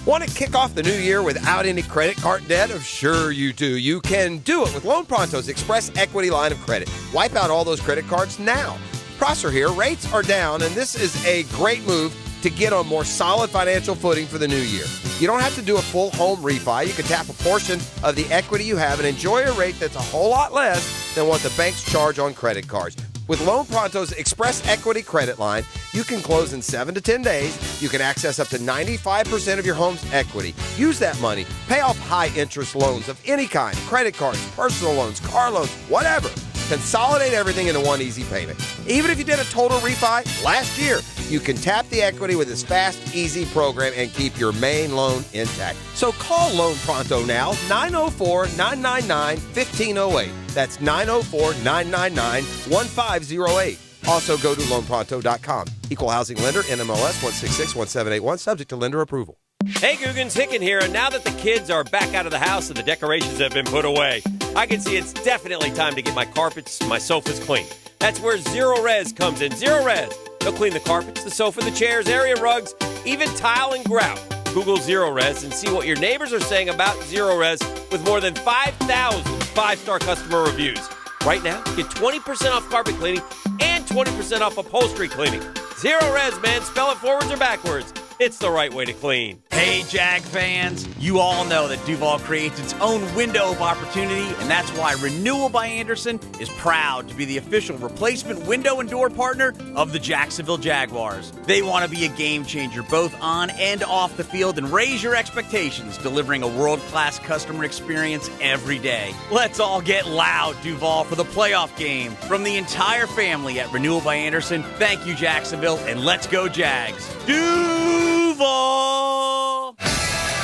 Want to kick off the new year without any credit card debt? Sure you do. You can do it with Loan Pronto's Express Equity Line of Credit. Wipe out all those credit cards now. Prosser here. Rates are down, and this is a great move to get on more solid financial footing for the new year. You don't have to do a full home refi. You can tap a portion of the equity you have and enjoy a rate that's a whole lot less than what the banks charge on credit cards. With Loan Pronto's Express Equity Credit Line, you can close in 7 to 10 days. You can access up to 95% of your home's equity. Use that money. Pay off high-interest loans of any kind, credit cards, personal loans, car loans, whatever. Consolidate everything into one easy payment. Even if you did a total refi last year, you can tap the equity with this fast, easy program and keep your main loan intact. So call Loan Pronto now, 904-999-1508. That's 904-999-1508. Also go to loanpronto.com. Equal housing lender, NMLS 1661781, subject to lender approval. Hey, Googans, Hicken here, and now that the kids are back out of the house and the decorations have been put away, I can see it's definitely time to get my carpets, my sofas clean. That's where Zero Res comes in. Zero Res. They'll clean the carpets, the sofa, the chairs, area rugs, even tile and grout. Google Zero Res and see what your neighbors are saying about Zero Res with more than 5,000 five-star customer reviews. Right now, get 20% off carpet cleaning and 20% off upholstery cleaning. Zero Res, man. Spell it forwards or backwards. It's the right way to clean. Hey, Jag fans, you all know that Duval creates its own window of opportunity, and that's why Renewal by Anderson is proud to be the official replacement window and door partner of the Jacksonville Jaguars. They want to be a game changer both on and off the field and raise your expectations, delivering a world-class customer experience every day. Let's all get loud, Duval, for the playoff game. From the entire family at Renewal by Anderson, thank you, Jacksonville, and let's go Jags. Duval!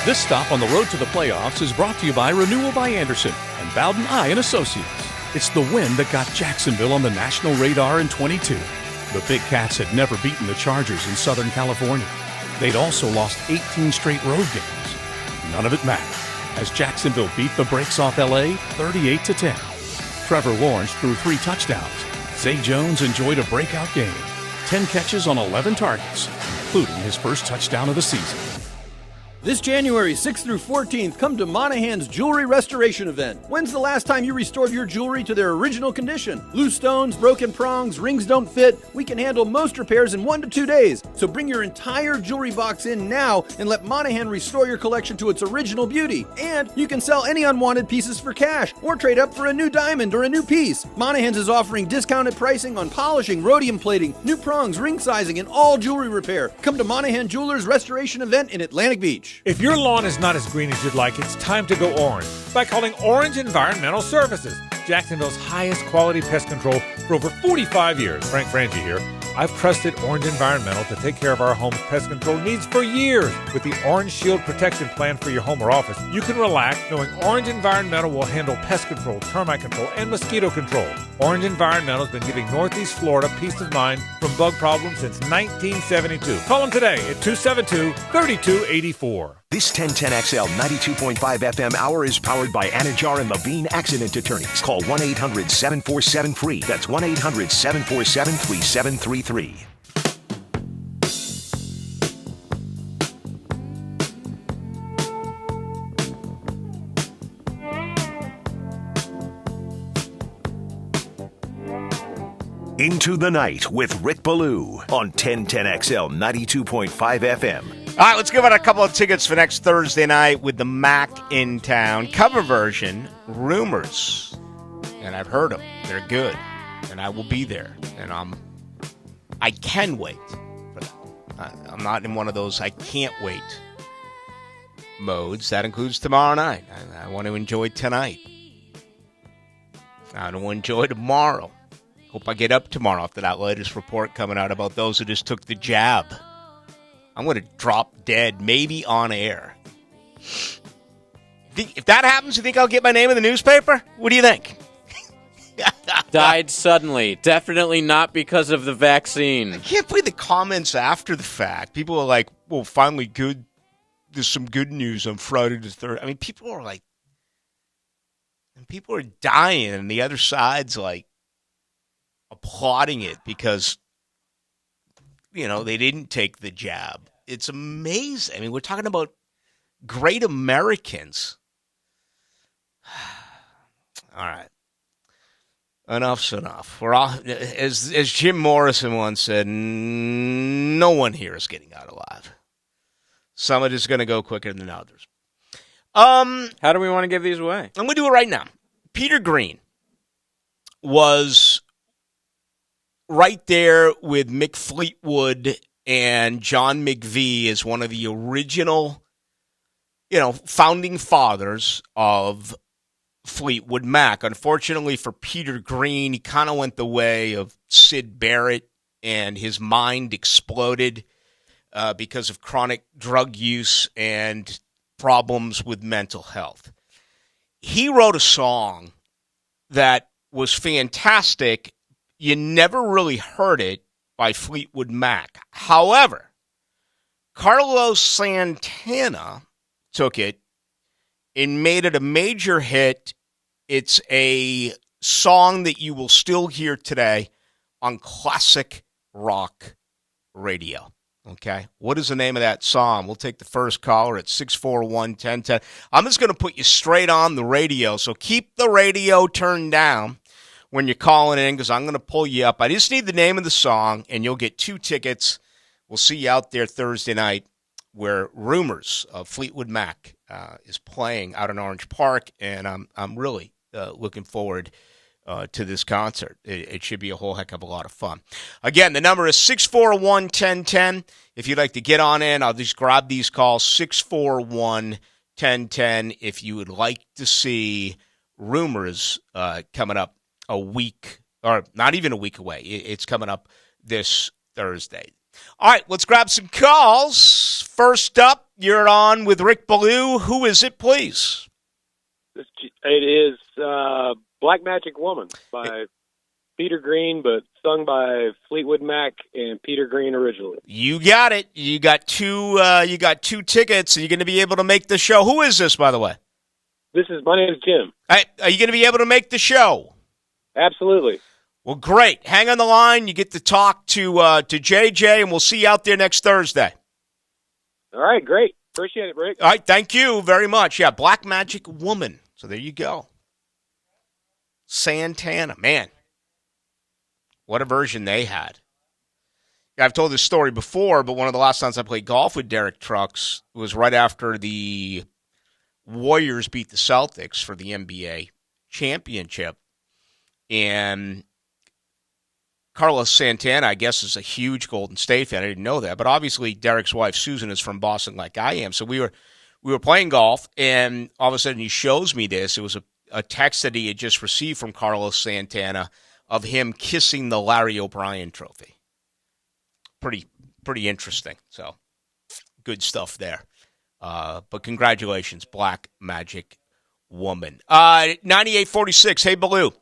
This stop on the road to the playoffs is brought to you by Renewal by Anderson and Bowden Eye and Associates. It's the win that got Jacksonville on the national radar in 22. The Big Cats had never beaten the Chargers in Southern California. They'd also lost 18 straight road games. None of it mattered, as Jacksonville beat the brakes off L.A. 38-10. Trevor Lawrence threw 3 touchdowns. Zay Jones enjoyed a breakout game. 10 catches on 11 targets, including his first touchdown of the season. This January 6th through 14th, come to Monahan's Jewelry Restoration Event. When's the last time you restored your jewelry to their original condition? Loose stones, broken prongs, rings don't fit. We can handle most repairs in 1 to 2 days. So bring your entire jewelry box in now and let Monahan restore your collection to its original beauty. And you can sell any unwanted pieces for cash or trade up for a new diamond or a new piece. Monahan's is offering discounted pricing on polishing, rhodium plating, new prongs, ring sizing, and all jewelry repair. Come to Monahan Jewelers Restoration Event in Atlantic Beach. If your lawn is not as green as you'd like, it's time to go orange by calling Orange Environmental Services, Jacksonville's highest quality pest control for over 45 years. Frank Frangie here. I've trusted Orange Environmental to take care of our home's pest control needs for years. With the Orange Shield Protection Plan for your home or office, you can relax knowing Orange Environmental will handle pest control, termite control, and mosquito control. Orange Environmental has been giving Northeast Florida peace of mind from bug problems since 1972. Call them today at 272-3284. This 1010XL 92.5 FM hour is powered by Anajar and Levine Accident Attorneys. Call 1-800-747-FREE. That's 1-800-747-3733. Into the Night with Rick Ballou on 1010XL 92.5 FM. All right, let's give out a couple of tickets for next Thursday night with the Mac in town. Cover version, Rumors. And I've heard them. They're good. And I will be there. And I'm I can wait for that. I'm not in one of those I can't wait modes. That includes tomorrow night. I want to enjoy tonight. I don't want to enjoy tomorrow. Hope I get up tomorrow after that latest report coming out about those who just took the jab. I'm going to drop dead, maybe on air. If that happens, you think I'll get my name in the newspaper? What do you think? Died suddenly. Definitely not because of the vaccine. I can't believe the comments after the fact. People are like, well, finally good. There's some good news on Friday the 3rd. I mean, people are like, and people are dying, and the other side's like applauding it because, they didn't take the jab. It's amazing. I mean, we're talking about great Americans. All right. Enough's enough. We're all, as Jim Morrison once said, no one here is getting out alive. Some of it is going to go quicker than others. How do we want to give these away? I'm going to do it right now. Peter Green was right there with Mick Fleetwood and John McVie as one of the original, founding fathers of Fleetwood Mac. Unfortunately for Peter Green, he kind of went the way of Syd Barrett, and his mind exploded because of chronic drug use and problems with mental health. He wrote a song that was fantastic. You never really heard it by Fleetwood Mac. However, Carlos Santana took it and made it a major hit. It's a song that you will still hear today on classic rock radio. Okay, what is the name of that song? We'll take the first caller at 641-1010. I'm just going to put you straight on the radio, so keep the radio turned down when you're calling in because I'm going to pull you up. I just need the name of the song, and you'll get 2 tickets. We'll see you out there Thursday night where Rumors of Fleetwood Mac is playing out in Orange Park, and I'm really looking forward to this concert. It should be a whole heck of a lot of fun. Again, the number is 641-1010. If you'd like to get on in, I'll just grab these calls, 641-1010. If you would like to see Rumors coming up a week, or not even a week away. It's coming up this Thursday. All right, let's grab some calls. First up, you're on with Rick Ballou. Who is it, please? It is Black Magic Woman by Peter Green, but sung by Fleetwood Mac and Peter Green originally. You got it. You got two tickets, and you're going to be able to make the show. Who is this, by the way? My name is Jim. Are you going to be able to make the show? Absolutely. Well, great. Hang on the line. You get to talk to JJ, and we'll see you out there next Thursday. All right, great. Appreciate it, Rick. All right, thank you very much. Yeah, Black Magic Woman. So there you go. Santana. Man, what a version they had. I've told this story before, but one of the last times I played golf with Derek Trucks was right after the Warriors beat the Celtics for the NBA championship. And Carlos Santana, I guess, is a huge Golden State fan. I didn't know that. But obviously, Derek's wife, Susan, is from Boston like I am. So we were playing golf, and all of a sudden he shows me this. It was a text that he had just received from Carlos Santana of him kissing the Larry O'Brien trophy. Pretty interesting. So good stuff there. But congratulations, Black Magic Woman. 9846, hey, Ballou.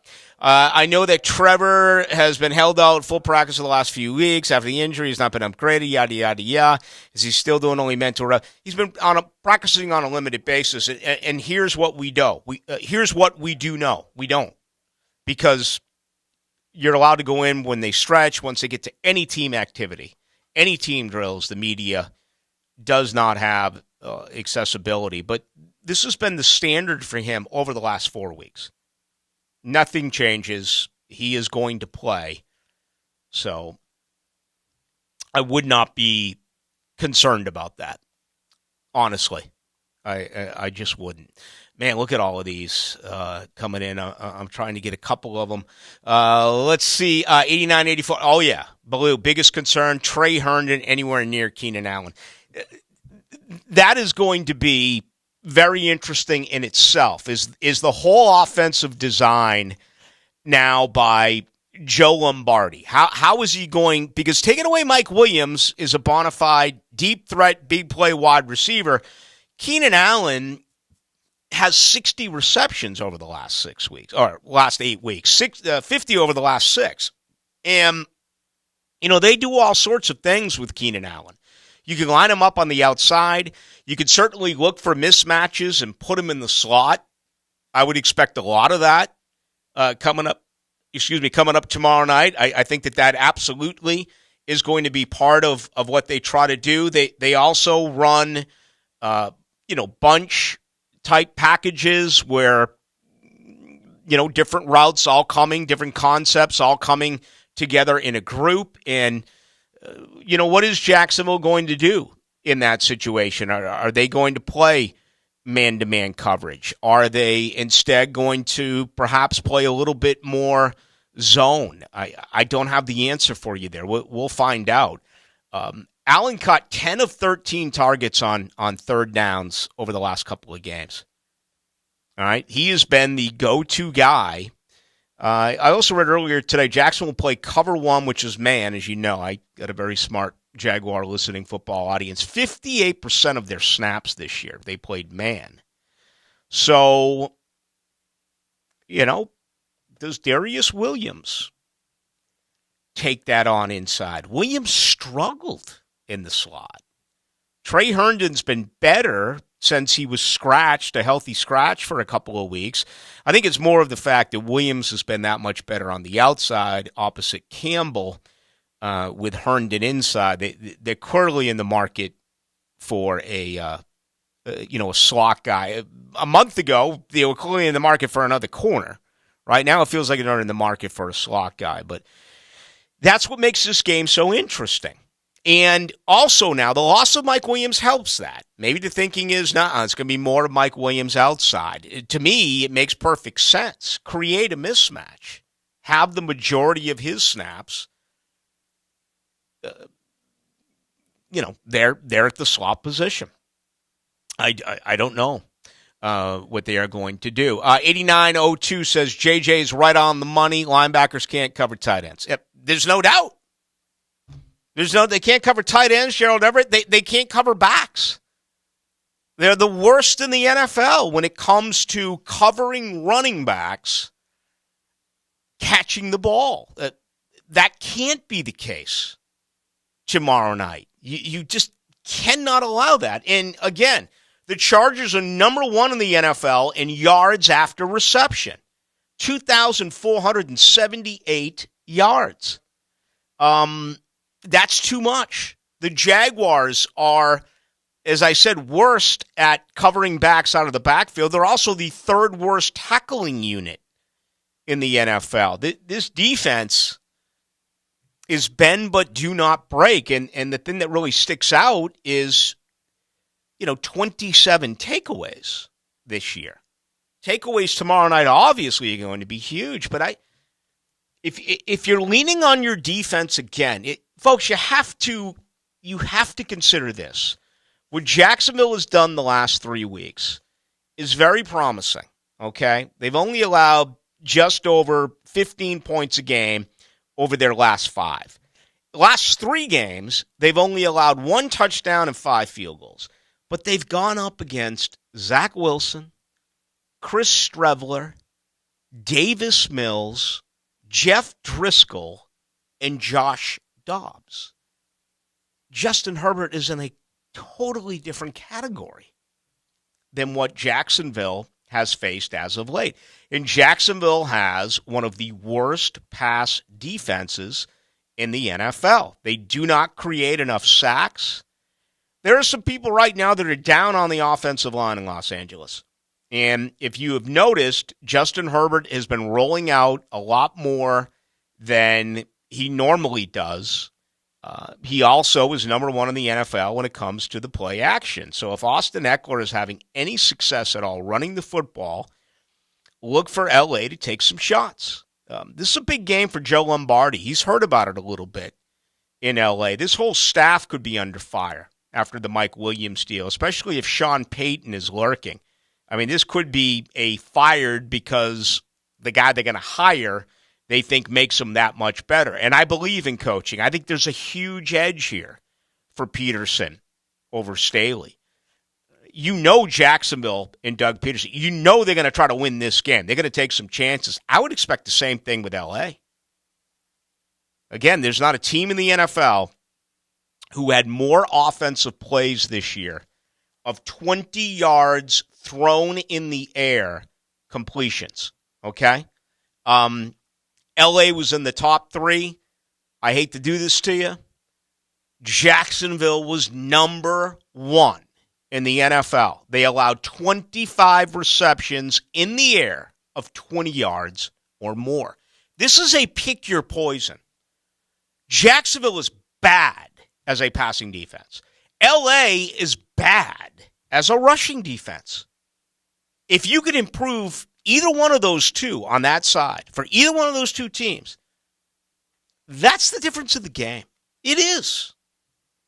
I know that Trevor has been held out full practice for the last few weeks after the injury. He's not been upgraded, yada, yada, yada. Is he still doing only mental rep? He's been practicing on a limited basis, and here's what we do. Here's what we do know. We don't. Because you're allowed to go in when they stretch, once they get to any team activity, any team drills, the media does not have accessibility. But this has been the standard for him over the last 4 weeks. Nothing changes. He is going to play. So I would not be concerned about that, honestly. I just wouldn't. Man, look at all of these coming in. I'm trying to get a couple of them. Let's see. 89-84. Oh, yeah. Ballou, biggest concern, Trey Herndon anywhere near Keenan Allen. That is going to be very interesting in itself. Is the whole offensive design now by Joe Lombardi? How is he going? Because taking away Mike Williams is a bona fide deep threat, big play wide receiver. Keenan Allen has 60 receptions over the last 6 weeks, or last 8 weeks, 50 over the last 6. And, they do all sorts of things with Keenan Allen. You can line him up on the outside. You can certainly look for mismatches and put him in the slot. I would expect a lot of that coming up tomorrow night. I think that absolutely is going to be part of what they try to do. They also run, bunch type packages where, different routes all coming, different concepts all coming together in a group. And, what is Jacksonville going to do in that situation? Are they going to play man-to-man coverage? Are they instead going to perhaps play a little bit more zone? I don't have the answer for you there. We'll find out. Allen caught 10 of 13 targets on third downs over the last couple of games. All right. He has been the go-to guy. I also read earlier today, Jackson will play cover one, which is man. As you know, I got a very smart Jaguar listening football audience. 58% of their snaps this year, they played man. So, does Darius Williams take that on inside? Williams struggled in the slot. Trey Herndon's been better since he was scratched, a healthy scratch for a couple of weeks. I think it's more of the fact that Williams has been that much better on the outside opposite Campbell with Herndon inside. They're clearly in the market for a slot guy. A month ago, they were clearly in the market for another corner. Right now, it feels like they're in the market for a slot guy. But that's what makes this game so interesting. And also now, the loss of Mike Williams helps that. Maybe the thinking is, it's going to be more of Mike Williams outside. To me, it makes perfect sense. Create a mismatch. Have the majority of his snaps, they're at the slot position. I don't know what they are going to do. 8902 says, JJ's right on the money. Linebackers can't cover tight ends. Yep, there's no doubt. They can't cover tight ends, Gerald Everett. They can't cover backs. They're the worst in the NFL when it comes to covering running backs catching the ball. That can't be the case tomorrow night. You just cannot allow that. And again, the Chargers are number 1 in the NFL in yards after reception. 2,478 yards. That's too much. The Jaguars are, as I said, worst at covering backs out of the backfield. They're also the 3rd worst tackling unit in the NFL. This defense is bend but do not break. And the thing that really sticks out is, 27 takeaways this year. Takeaways tomorrow night obviously are going to be huge, but if you're leaning on your defense again, folks, you have to consider this. What Jacksonville has done the last 3 weeks is very promising, okay? They've only allowed just over 15 points a game over their last 5. The last 3 games, they've only allowed 1 touchdown and 5 field goals. But they've gone up against Zach Wilson, Chris Streveler, Davis Mills, Jeff Driscoll, and Josh Dobbs. Justin Herbert is in a totally different category than what Jacksonville has faced as of late. And Jacksonville has one of the worst pass defenses in the NFL. They do not create enough sacks. There are some people right now that are down on the offensive line in Los Angeles. And if you have noticed, Justin Herbert has been rolling out a lot more than he normally does He also is number one in the NFL when it comes to the play action. So if Austin Eckler is having any success at all running the football, look for L.A. to take some shots. This is a big game for Joe Lombardi. He's heard about it a little bit in L.A. This whole staff could be under fire after the Mike Williams deal, especially if Sean Payton is lurking. I mean, this could be a fired because the guy they're going to hire they think makes them that much better. And I believe in coaching. I think there's a huge edge here for Peterson over Staley. You know Jacksonville and Doug Peterson. You know they're going to try to win this game. They're going to take some chances. I would expect the same thing with L.A. Again, there's not a team in the NFL who had more offensive plays this year of 20 yards thrown in the air completions. Okay? L.A. was in the top 3. I hate to do this to you. Jacksonville was number 1 in the NFL. They allowed 25 receptions in the air of 20 yards or more. This is a pick your poison. Jacksonville is bad as a passing defense. L.A. is bad as a rushing defense. If you could improve either one of those two on that side, for either one of those two teams, that's the difference of the game. It is.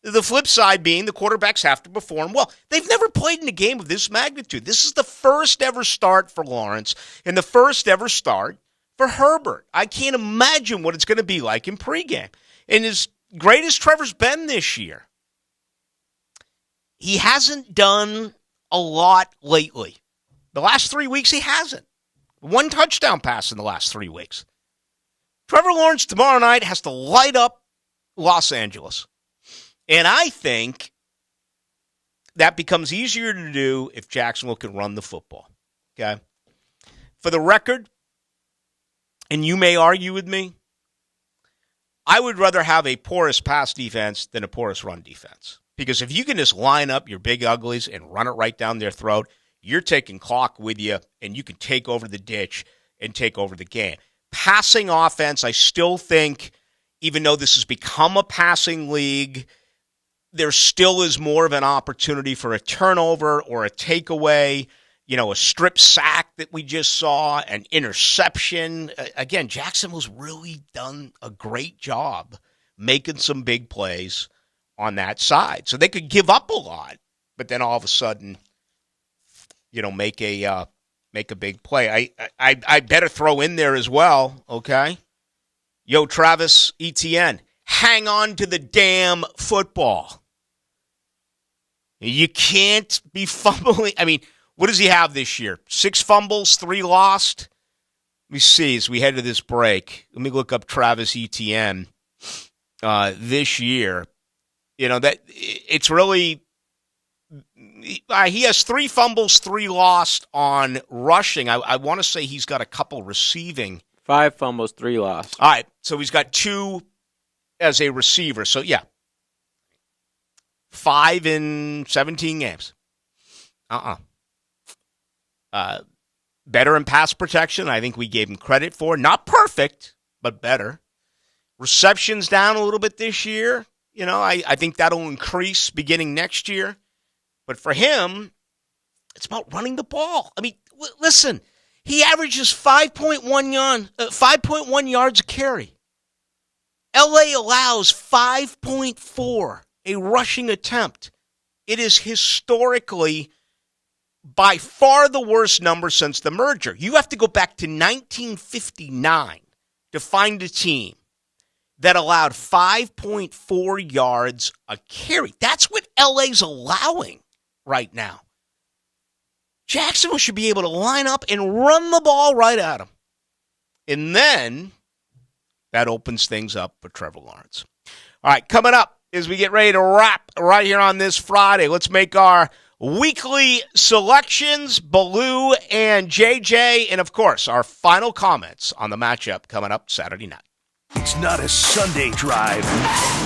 The flip side being the quarterbacks have to perform well. They've never played in a game of this magnitude. This is the first ever start for Lawrence and the first ever start for Herbert. I can't imagine what it's going to be like in pregame. And as great as Trevor's been this year, he hasn't done a lot lately. The last 3 weeks, he hasn't. 1 touchdown pass in the last 3 weeks. Trevor Lawrence tomorrow night has to light up Los Angeles. And I think that becomes easier to do if Jacksonville can run the football. Okay? For the record, and you may argue with me, I would rather have a porous pass defense than a porous run defense. Because if you can just line up your big uglies and run it right down their throat, you're taking clock with you, and you can take over the ditch and take over the game. Passing offense, I still think, even though this has become a passing league, there still is more of an opportunity for a turnover or a takeaway, a strip sack that we just saw, an interception. Again, Jacksonville's really done a great job making some big plays on that side. So they could give up a lot, but then all of a sudden, make a big play. I better throw in there as well, okay? Yo, Travis Etienne, hang on to the damn football. You can't be fumbling. I mean, what does he have this year? 6 fumbles, 3 lost? Let me see as we head to this break. Let me look up Travis Etienne this year. That it's really he has 3 fumbles, 3 lost on rushing. I want to say he's got a couple receiving. 5 fumbles, 3 lost. All right, so he's got 2 as a receiver. So, yeah, 5 in 17 games. Better in pass protection. I think we gave him credit for. Not perfect, but better. Receptions down a little bit this year. I think that'll increase beginning next year. But for him, it's about running the ball. I mean, listen, he averages 5.1 yards a carry. L.A. allows 5.4 a rushing attempt. It is historically by far the worst number since the merger. You have to go back to 1959 to find a team that allowed 5.4 yards a carry. That's what LA's allowing right now. Jacksonville should be able to line up and run the ball right at him. And then that opens things up for Trevor Lawrence. All right, coming up as we get ready to wrap right here on this Friday, let's make our weekly selections, Ballou and JJ, and of course, our final comments on the matchup coming up Saturday night. It's not a Sunday drive.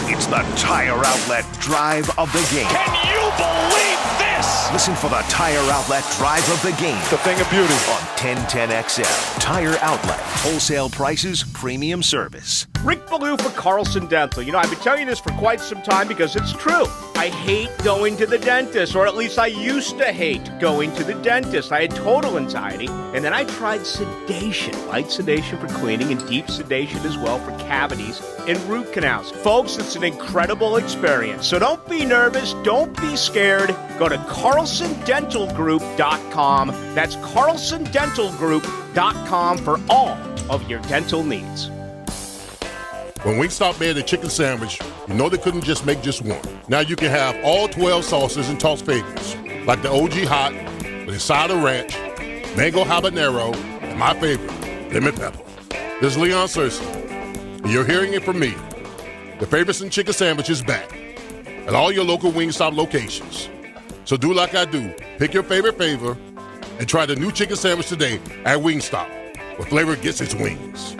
It's the Tire Outlet drive of the game. Can you believe this? Listen for the Tire Outlet Drive of the Game. The thing of beauty. On 1010XL. Tire Outlet. Wholesale prices, premium service. Rick Ballou for Carlson Dental. You know, I've been telling you this for quite some time because it's true. I hate going to the dentist, or at least I used to hate going to the dentist. I had total anxiety, and then I tried sedation. Light sedation for cleaning and deep sedation as well for cavities and root canals. Folks, it's an incredible experience. So don't be nervous. Don't be scared. Go to CarlsonDentalGroup.com. That's CarlsonDentalGroup.com for all of your dental needs. When Wingstop made a chicken sandwich, you know they couldn't just make just one. Now you can have all 12 sauces and toss favorites, like the OG Hot, the Asada Ranch, Mango Habanero, and my favorite, Lemon Pepper. This is Leon Searcy, and you're hearing it from me. The Favorites and Chicken Sandwich is back at all your local Wingstop locations. So do like I do. Pick your favorite flavor and try the new chicken sandwich today at Wingstop, where flavor gets its wings.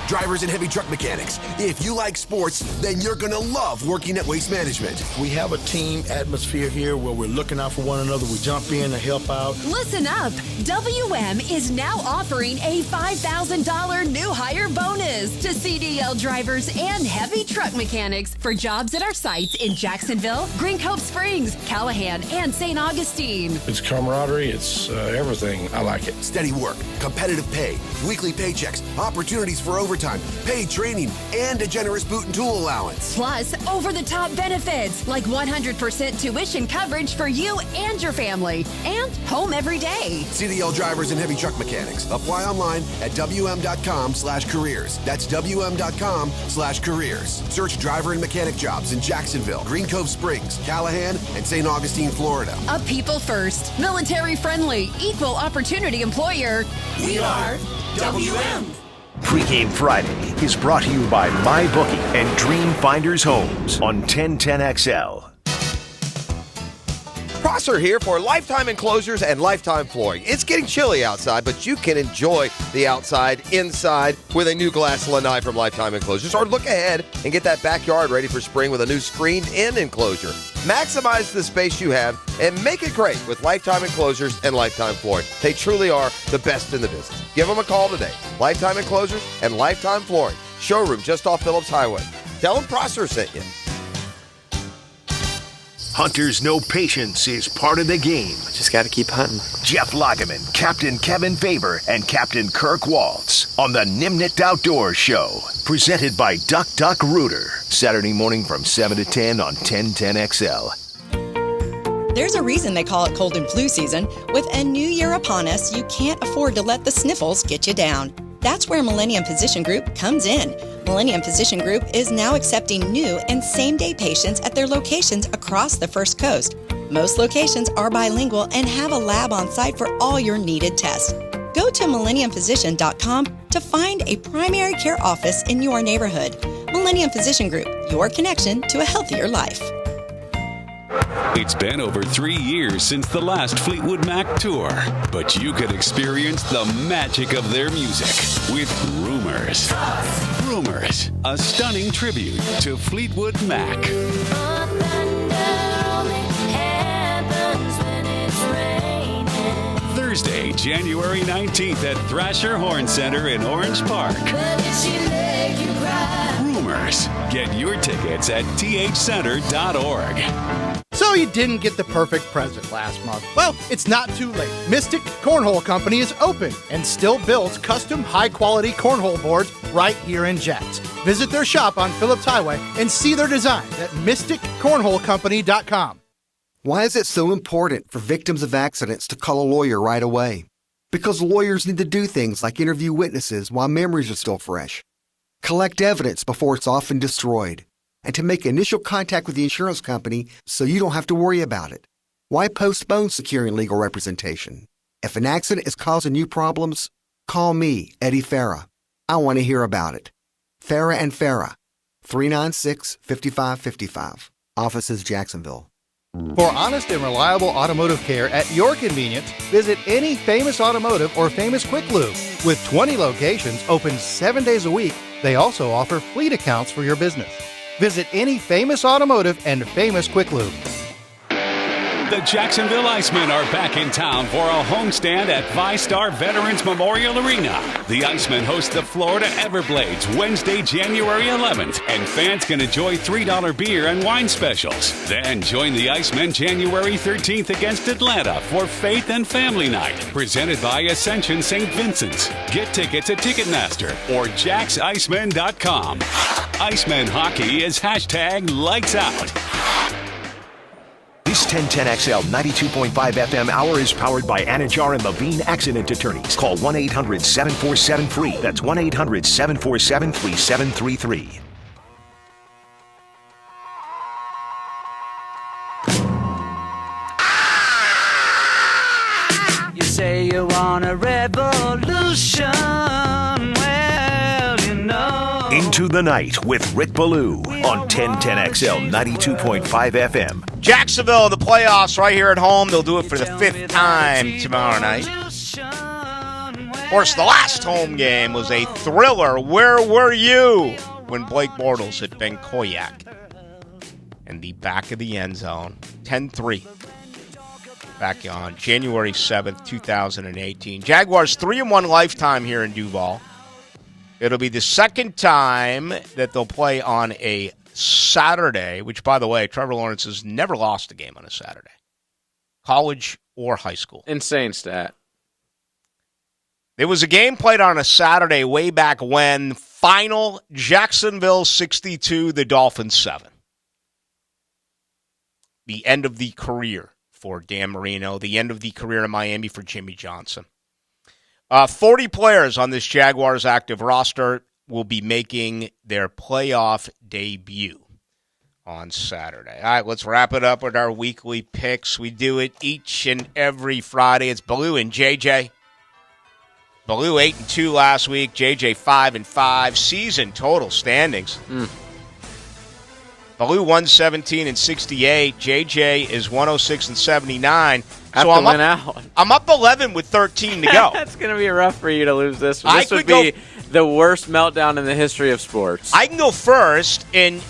Drivers and heavy truck mechanics, if you like sports, then you're going to love working at Waste Management. We have a team atmosphere here where we're looking out for one another. We jump in to help out. Listen up. WM is now offering a $5,000 new hire bonus to CDL drivers and heavy truck mechanics for jobs at our sites in Jacksonville, Green Cove Springs, Callahan, and St. Augustine. It's camaraderie. It's everything. I like it. Steady work, competitive pay, weekly paychecks, opportunities for overtime, paid training, and a generous boot and tool allowance. Plus, over-the-top benefits like 100% tuition coverage for you and your family, and home every day. CDL drivers and heavy truck mechanics. Apply online at WM.com/careers. That's WM.com/careers. Search driver and mechanic jobs in Jacksonville, Green Cove Springs, Callahan, and St. Augustine, Florida. A people first, military friendly, equal opportunity employer. We are WM. Pre-Game Friday is brought to you by MyBookie and Dream Finders Homes on 1010XL. Prosser here for Lifetime Enclosures and Lifetime Flooring. It's getting chilly outside, but you can enjoy the outside inside with a new glass lanai from Lifetime Enclosures. Or look ahead and get that backyard ready for spring with a new screened-in enclosure. Maximize the space you have and make it great with Lifetime Enclosures and Lifetime Flooring. They truly are the best in the business. Give them a call today. Lifetime Enclosures and Lifetime Flooring. Showroom just off Phillips Highway. Tell them Prosser sent you. Hunters know patience is part of the game. Just got to keep hunting. Jeff Lageman, Captain Kevin Faber, and Captain Kirk Waltz on the Nimnit Outdoors Show. Presented by Duck Duck Rooter. Saturday morning from 7 to 10 on 1010XL. There's a reason they call it cold and flu season. With a new year upon us, you can't afford to let the sniffles get you down. That's where Millennium Physician Group comes in. Millennium Physician Group is now accepting new and same-day patients at their locations across the First Coast. Most locations are bilingual and have a lab on site for all your needed tests. Go to MillenniumPhysician.com to find a primary care office in your neighborhood. Millennium Physician Group, your connection to a healthier life. It's been over 3 years since the last Fleetwood Mac tour, but you can experience the magic of their music with Rumors. Rumors, a stunning tribute to Fleetwood Mac. Thursday, January 19th at Thrasher Horn Center in Orange Park. Rumors. Get your tickets at thcenter.org. So you didn't get the perfect present last month. Well, it's not too late. Mystic Cornhole Company is open and still builds custom high-quality cornhole boards right here in Jax. Visit their shop on Phillips Highway and see their designs at mysticcornholecompany.com. Why is it so important for victims of accidents to call a lawyer right away? Because lawyers need to do things like interview witnesses while memories are still fresh, collect evidence before it's often destroyed, and to make initial contact with the insurance company so you don't have to worry about it. Why postpone securing legal representation? If an accident is causing you problems, call me, Eddie Farah. I want to hear about it. Farah and Farah, 396-5555. Offices, Jacksonville. For honest and reliable automotive care at your convenience, visit any Famous Automotive or Famous Quick Lube. With 20 locations open 7 days a week, they also offer fleet accounts for your business. Visit any Famous Automotive and Famous Quick Lube. The Jacksonville Icemen are back in town for a homestand at VyStar Veterans Memorial Arena. The Icemen host the Florida Everblades Wednesday, January 11th, and fans can enjoy $3 beer and wine specials. Then join the Icemen January 13th against Atlanta for Faith and Family Night, presented by Ascension St. Vincent's. Get tickets at Ticketmaster or JacksIcemen.com. Icemen hockey is #LightsOut. This 1010XL 92.5 FM hour is powered by Anajar and Levine Accident Attorneys. Call 1-800-747-FREE. That's 1-800-747-3733. You say you want a revolution. Well, you know. Into the Night with Rick Ballou on 1010XL 92.5 FM. Jacksonville in the playoffs right here at home. They'll do it for the 5th time tomorrow night. Of course, the last home game was a thriller. Where were you when Blake Bortles hit Ben Koyak in the back of the end zone? 10-3. Back on January 7th, 2018. Jaguars 3-1 lifetime here in Duval. It'll be the second time that they'll play on a Saturday, which, by the way, Trevor Lawrence has never lost a game on a Saturday, college or high school. Insane stat. There was a game played on a Saturday way back when. Final, Jacksonville 62, the Dolphins 7. The end of the career for Dan Marino, the end of the career in Miami for Jimmy Johnson. 40 players on this Jaguars active roster will be making their playoff debut on Saturday. All right, let's wrap it up with our weekly picks. We do it each and every Friday. It's Ballou and JJ. Ballou 8-2 last week. JJ 5-5. Season total standings. Ballou 117-68. JJ is 106-79. So I'm up 11 with 13 to go. That's going to be rough for you to lose this one. This would be the worst meltdown in the history of sports. I can go first, and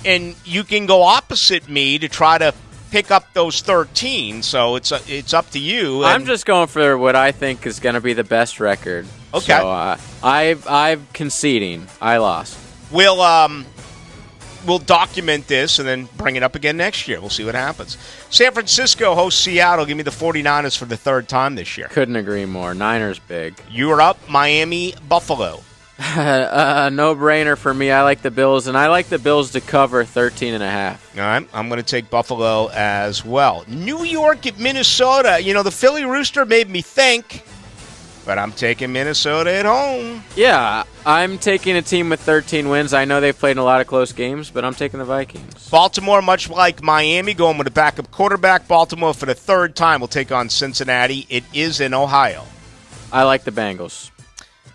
you can go opposite me to try to pick up those 13. So it's up to you. I'm just going for what I think is going to be the best record. Okay. So I'm conceding. I lost. We'll document this and then bring it up again next year. We'll see what happens. San Francisco hosts Seattle. Give me the 49ers for the third time this year. Couldn't agree more. Niners big. You are up. Miami, Buffalo. No-brainer for me. I like the Bills, and I like the Bills to cover 13.5. All right. I'm going to take Buffalo as well. New York at Minnesota. You know, the Philly Rooster made me think, but I'm taking Minnesota at home. Yeah, I'm taking a team with 13 wins. I know they've played in a lot of close games, but I'm taking the Vikings. Baltimore, much like Miami, going with a backup quarterback. Baltimore for the third time will take on Cincinnati. It is in Ohio. I like the Bengals.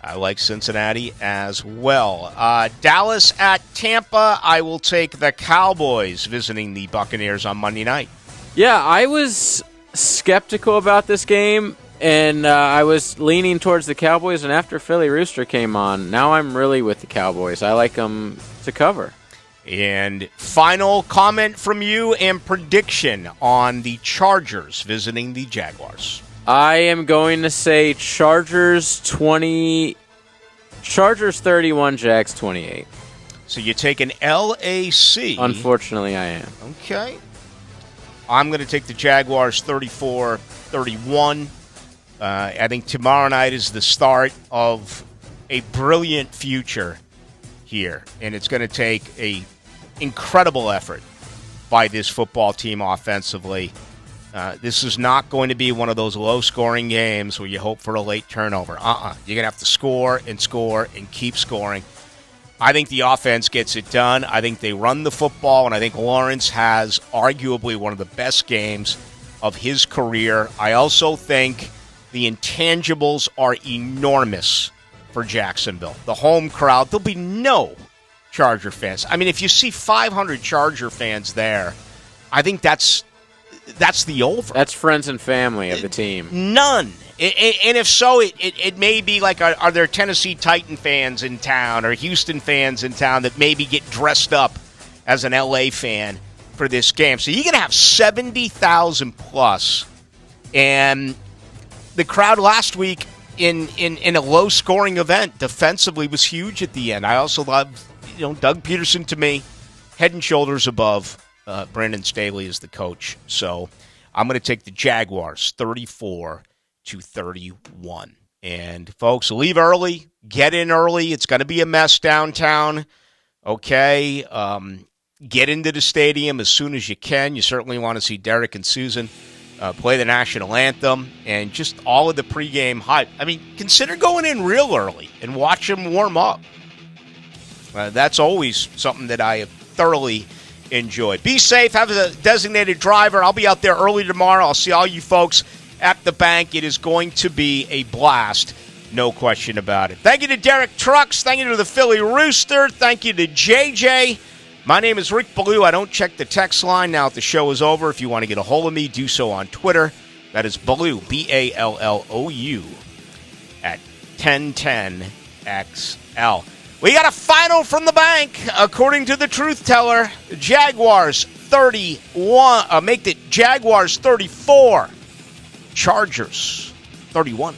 I like Cincinnati as well. Dallas at Tampa. I will take the Cowboys visiting the Buccaneers on Monday night. Yeah, I was skeptical about this game. And I was leaning towards the Cowboys, and after Philly Rooster came on, now I'm really with the Cowboys. I like them to cover. And final comment from you and prediction on the Chargers visiting the Jaguars. I am going to say Chargers 31, Jags 28. So you take an LAC. Unfortunately, I am. Okay. I'm going to take the Jaguars 34-31. I think tomorrow night is the start of a brilliant future here, and it's going to take an incredible effort by this football team offensively. This is not going to be one of those low-scoring games where you hope for a late turnover. You're going to have to score and keep scoring. I think the offense gets it done. I think they run the football, and I think Lawrence has arguably one of the best games of his career. I also think the intangibles are enormous for Jacksonville. The home crowd, there'll be no Charger fans. I mean, if you see 500 Charger fans there, I think that's the over. That's friends and family of the team. None. And if so, it may be like, are there Tennessee Titan fans in town or Houston fans in town that maybe get dressed up as an LA fan for this game. So you're going to have 70,000 plus. And the crowd last week in a low-scoring event defensively was huge at the end. I also love, Doug Peterson, to me, head and shoulders above Brandon Staley as the coach. So I'm going to take the Jaguars 34-31. And, folks, leave early, get in early. It's going to be a mess downtown, okay? Get into the stadium as soon as you can. You certainly want to see Derek and Susan play the national anthem and just all of the pregame hype. I mean, consider going in real early and watch them warm up. That's always something that I have thoroughly enjoyed. Be safe. Have a designated driver. I'll be out there early tomorrow. I'll see all you folks at the bank. It is going to be a blast. No question about it. Thank you to Derek Trucks. Thank you to the Philly Rooster. Thank you to JJ. My name is Rick Ballou. I don't check the text line now that the show is over. If you want to get a hold of me, do so on Twitter. That is Ballou, Ballou, at 1010XL. We got a final from the bank. According to the truth teller, the Jaguars 31. Make the Jaguars 34. Chargers 31.